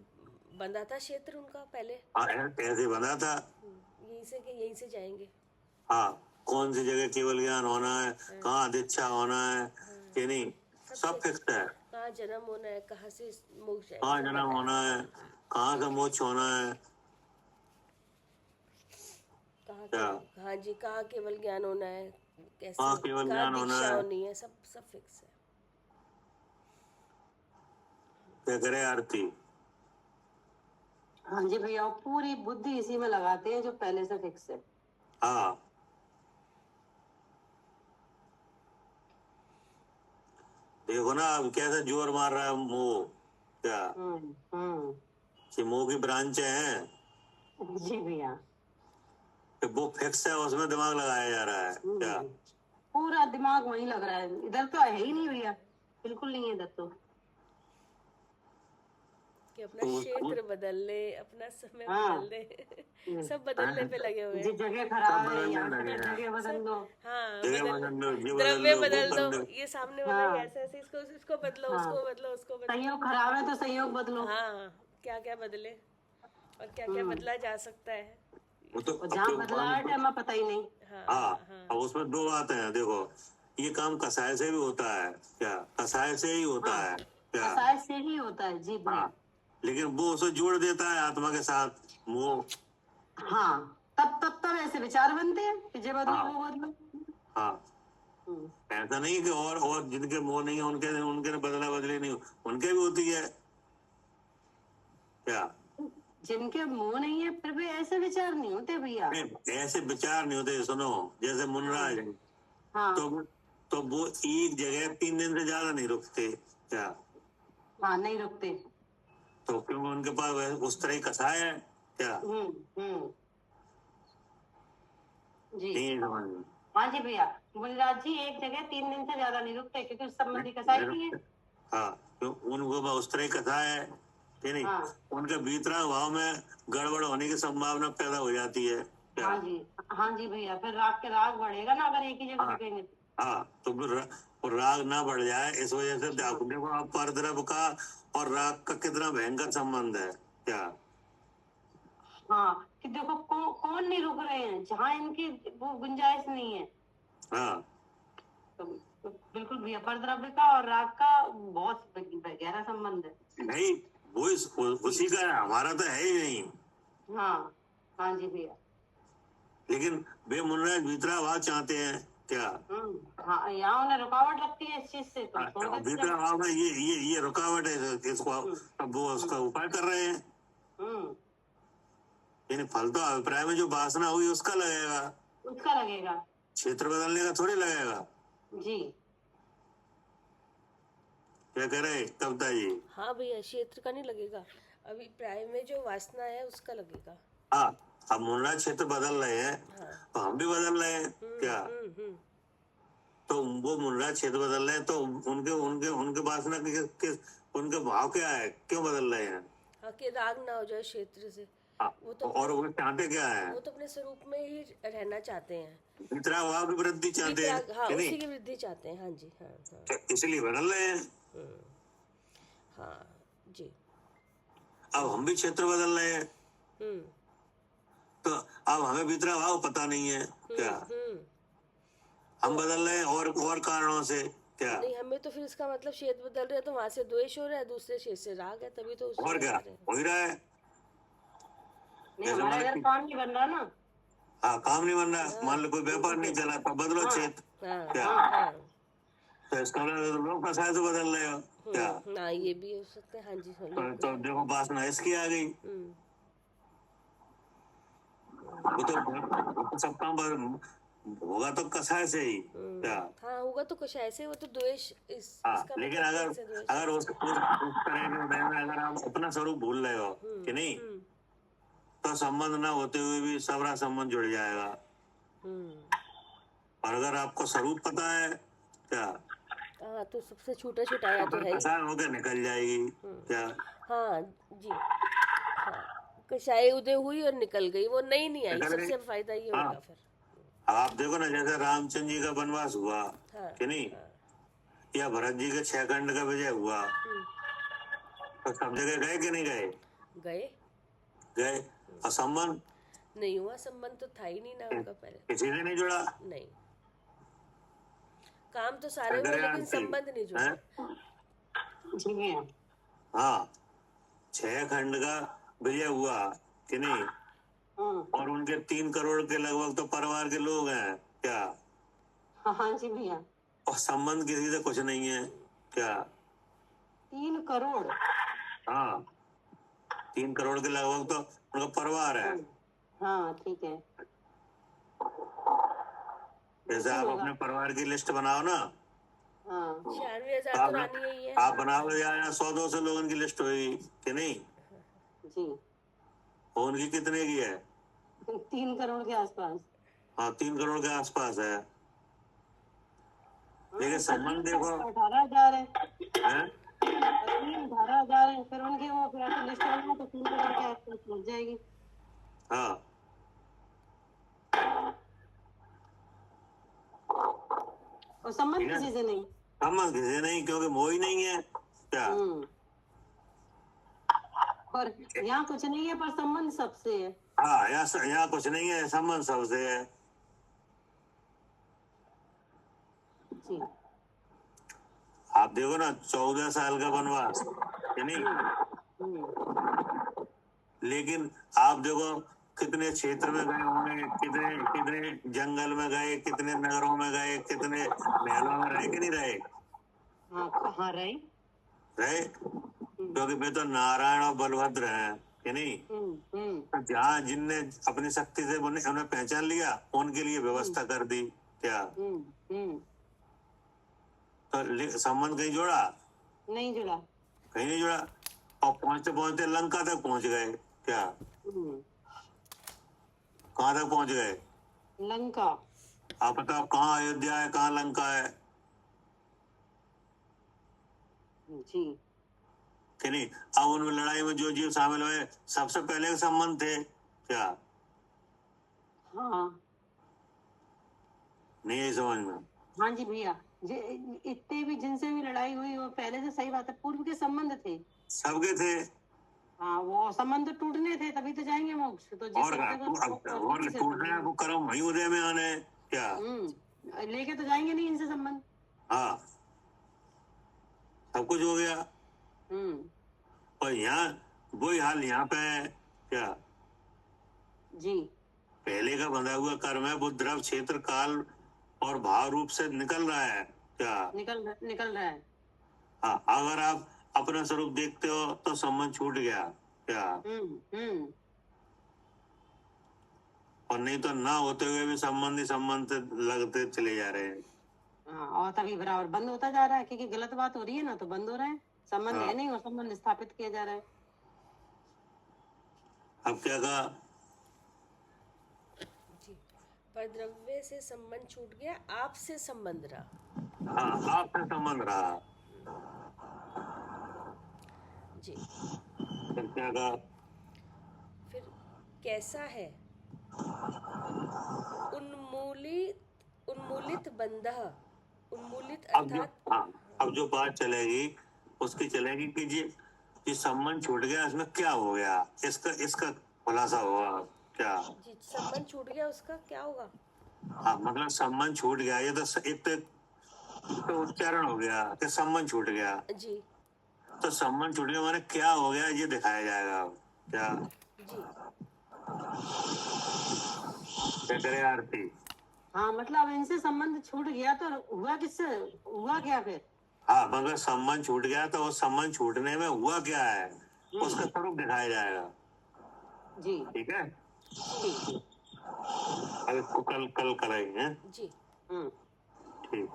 बंधा था क्षेत्र उनका पहले। हाँ, ऐसे बना था। यहीं से जाएंगे। हाँ, कौन सी जगह केवल ज्ञान होना है, कहाँ दीक्षा होना है कि नहीं, सब फिक्स है। कहाँ जन्म होना है, कहाँ से मोक्ष है, कहाँ जन्म होना है, कहाँ से मोक्ष होना है, हाँ जी, कहाँ केवल ज्ञान होना है, कैसे कहाँ केवल ज्ञान होना दीक्षा है, होनी है, सब फिक्स है। क्या करे आरती? हाँ जी भैया, पूरी बुद्धि इसी में लगाते हैं जो पहले से फिक्स है। हाँ, देखो ना अब कैसे जोर मार रहा है मोह, क्या कि मोह की ब्रांच है जी भैया, कि वो फिक्स है, उसमें दिमाग लगाया जा रहा है क्या? पूरा दिमाग वहीं लग रहा है, इधर तो है ही नहीं भैया, बिल्कुल नहीं है इधर तो। कि अपना क्षेत्र बदल ले, अपना समय बदल ले, सब बदलने पे लगे हुए हैं। जगह खराब है, यहाँ जगह बदल दो। हाँ, द्रव्य बदल दो, ये सामने वाला ही ऐसे ऐसे, इसको बदलो, उसको बदलो, उसको बदलो। संयोग खराब है तो संयोग बदलो। हाँ, क्या क्या बदले और क्या क्या बदला जा सकता है, वो तो जहाँ बदलाहट है हमें पता ही नहीं। हाँ, अब उसमें दो बातें हैं। देखो, ये काम कसाय से भी होता है क्या? कसाय से ही होता है क्या? कसाय से ही होता है जी भैया। लेकिन वो उसे जोड़ देता है आत्मा के साथ, मोह। हाँ, तब ऐसे विचार बनते हैं कि जे बदलो वो बदलो। हाँ, ऐसा नहीं कि और जिनके मोह नहीं है उनके बदला बदली नहीं, उनके भी होती है क्या? जिनके मुंह नहीं है फिर भी ऐसे विचार नहीं होते भैया। ऐसे विचार नहीं होते। सुनो, जैसे मुनराज है, हाँ तो वो एक जगह 3 दिन से ज्यादा नहीं रुकते क्या? हाँ, नहीं रुकते। तो क्योंकि उनके पास उस तरह ही कसाय है क्या? जी नहीं समझ में? हाँ जी भैया, मुनिराज जी एक जगह 3 दिन से ज्यादा नहीं रुकते क्योंकि उस संबंधी कसाई नहीं है। हाँ, तो उनको उस तरह ही कसाय है कि नहीं? उनके भीतरा भाव में गड़बड़ होने की संभावना पैदा हो जाती है क्या? हाँ जी भैया, फिर राग बढ़ेगा ना अगर एक ही जगह रुकेंगे तो। हाँ, तो फिर राग ना बढ़ जाए, इस वजह से देखो आप परद्रव्य का और राग का कितना भयंकर संबंध है क्या? हाँ, कि देखो कौन नहीं रुक रहे हैं जहाँ इनकी वो गुंजाइश नहीं है। हाँ, तो बिल्कुल भैया, परद्रव्य का और राग का बहुत गहरा संबंध है। नहीं, वो उसी का है, हमारा तो है ही नहीं। हाँ जी भैया, लेकिन वे मुनराज भीतरा भाव चाहते हैं क्या? हाँ, यहाँ उन्हें रुकावट लगती है इस चीज से, तो छोड़ देते हैं। भीतरा भाव में ये रुकावट है, इसको अब वो उसका उपाय कर रहे हैं। यानी फल तो अभिप्राय में जो वासना हुई उसका लगेगा, क्षेत्र बदलने का थोड़ी लगेगा जी। क्या कह रहे कविता जी? हाँ भैया, क्षेत्र का नहीं लगेगा, अभी प्राय में जो वासना है उसका लगेगा। हाँ, अब मुन्ना क्षेत्र बदल रहे हैं, तो हम भी बदल रहे हैं क्या? तो वो मुन्ना क्षेत्र बदल रहे हैं, तो उनके वासना उनके भाव क्या है, क्यों बदल रहे हैं? हाँ, कि राग ना हो जाए क्षेत्र से। वो तो और वो चाहते क्या है? वो तो अपने स्वरूप में ही रहना चाहते हैं, भीतरा भाव की वृद्धि चाहते हैं। हाँ, उसी की वृद्धि चाहते हैं। हाँ जी, हाँ, इसलिए बदल रहे हैं। हाँ जी। अब हम भी क्षेत्र बदल रहे हैं, तो अब हमें भीतरा भाव पता नहीं है क्या? हम बदल रहे हैं और कारणों से क्या? नहीं, हमें तो फिर इसका मतलब क्षेत्र बदल रहे हैं तो वहां से द्वेष हो रहा है, दूसरे क्षेत्र से राग है, तभी तो और क्या हो ही रहा है? हमारा इधर काम नहीं बन रहा ना। हाँ, काम नहीं बन रहा। मान लो कोई व्यापार नहीं चला तो बदलो क्षेत्र क्या? तो इसका लोग कसाय से बदल रहे हो क्या? हाँ, ये भी हो सकते हैं। हाँ जी, तो देखो वासना इसकी आ गई, वो तो सब काम होगा तो कसाय से ही क्या? हाँ, होगा तो कुछ ऐसे, वो तो द्वेष इसका लेकिन अगर उस तरह के उदय में अगर आप अपना स्वरूप भूल रहे हो कि नहीं, तो संबंध ना होते हुए भी सबरा संबंध जुड़ जाएगा। और अगर आपको स्वरूप पता है क्या हाँ, तो सबसे छूटा छुटाया तो है ही। पसार होकर निकल जाएगी क्या। हाँ जी, हाँ, कषाय उदय हुई और निकल गई, वो नहीं आई, निकल गई। सबसे फायदा ये हाँ। होगा फिर। अब आप देखो ना, जैसे रामचंद्र जी का वनवास हुआ हाँ, कि नहीं, हाँ, या भरत जी के 6 खंड का विजय हुआ, तो सब जगह गए कि नहीं गए? गए। गए। और संबंध नहीं हुआ, संबंध तो था ही नहीं ना उनका पहले। किसी ने नहीं जुड़ा। नहीं, काम तो सारे हुए अगर लेकिन आरती, संबंध नहीं जुड़ा। हैं? जी भैया। हाँ, 6 खंड का विजय हुआ कि नहीं, हम्म। और उनके 3 करोड़ के लगभग तो परिवार के लोग हैं क्या, हाँ जी भैया। और संबंध किसी से कुछ नहीं है क्या। 3 करोड़। हाँ, 3 करोड़ के लगभग तो उनका परिवार है। हाँ ठीक है। जैसे आप अपने परिवार की लिस्ट बनाओ ना, हाँ 96,000 तो रानी ही है। आप बनाओगे या 100-200 लोगों की लिस्ट होगी कि नहीं, जी। और उनकी कितने की है? 3 करोड़ के आसपास। हाँ, 3 करोड़ के आसपास है। लेकिन संबंध देखो, 18,000 है। हैं? 18,000 है, फिर उनकी वो फिर लिस्ट बनाओ तो 3 करोड़ के आसपास पहुंच जाएगी। हाँ, और संबंध किसी से नहीं। संबंध किसी नहीं, क्योंकि मोह ही नहीं है क्या। और यहाँ कुछ नहीं है पर संबंध सबसे है। हाँ, यहाँ कुछ नहीं है, संबंध सबसे है। जी। आप देखो ना, 14 साल का वनवास कि नहीं, लेकिन आप देखो कितने क्षेत्र में गए होंगे, कितने कितने जंगल में गए, कितने नगरों में गए, कितने महलों में रहे कि नहीं रहे। हाँ कहाँ रहे। क्योंकि वे तो नारायण और बलभद्र हैं कि नहीं। तो जहाँ जिनने अपनी शक्ति से उन्हें पहचान लिया, उनके लिए व्यवस्था कर दी क्या। तो संबंध कहीं जोड़ा नहीं जुड़ा। कहीं नहीं जुड़ा, और पहुंचते पहुंचते लंका तक पहुंच गए क्या। कहाँ तक पहुंच गए? लंका। आप बताओ, कहाँ अयोध्या है, कहाँ लंका है जी। कि नहीं। अब उन लड़ाई में जो जीव शामिल हुए, सबसे पहले के संबंध थे क्या। हाँ नहीं है समझ में। हाँ जी भैया, इतने भी जिनसे भी लड़ाई हुई वो पहले से, सही बात है, पूर्व के संबंध थे, सबके थे। हाँ वो संबंध टूटने थे तभी तो जाएंगे मोक्ष। तो जिस और टूटने को कर्म वही उदय में आने क्या। लेके तो जाएंगे नहीं इनसे संबंध। हाँ, सब कुछ हो गया। और यहाँ वही हाल यहाँ पे है क्या। जी। पहले का बंधा हुआ कर्म है, वो द्रव क्षेत्र काल और भाव रूप से निकल रहा है क्या। निकल रहा है। हाँ, अगर आप अपना स्वरूप देखते हो तो संबंध छूट गया क्या। और नहीं तो ना होते हुए भी संबंध लगते चले जा रहे हैं। हाँ, और तभी बराबर बंद होता जा रहा है, क्योंकि गलत बात हो रही है ना, तो बंद हो रहा है। संबंध है नहीं और संबंध स्थापित किया जा रहा है। अब क्या कहा जी, पर द्रव्य से संबंध छूट गया, आपसे संबंध रहा। हाँ, आपसे संबंध रहा। जी, फिर क्या कहा, फिर कैसा है उन्मूलित बंधः, उन्मूलित अर्थात। अब जो बात चलेगी उसकी चलेगी कि ये संबंध छूट गया, इसमें क्या हो गया, इसका खुलासा होगा क्या। जी, संबंध छूट गया, उसका क्या होगा। हाँ, मतलब संबंध छूट गया, ये तो एक तो उच्चारण हो गया कि संबंध छूट गया। जी, तो संबंध छूट गया माने क्या हो गया, ये दिखाया जाएगा क्या। जी, क्या करे आरती। हाँ मतलब इनसे संबंध छूट गया तो हुआ किससे, हुआ क्या फिर। हाँ, मगर संबंध छूट गया तो उस संबंध छूटने में हुआ क्या है, उसका स्वरूप दिखाया जाएगा। जी ठीक है, ठीक। अब इसको कल करेंगे। जी। ठीक।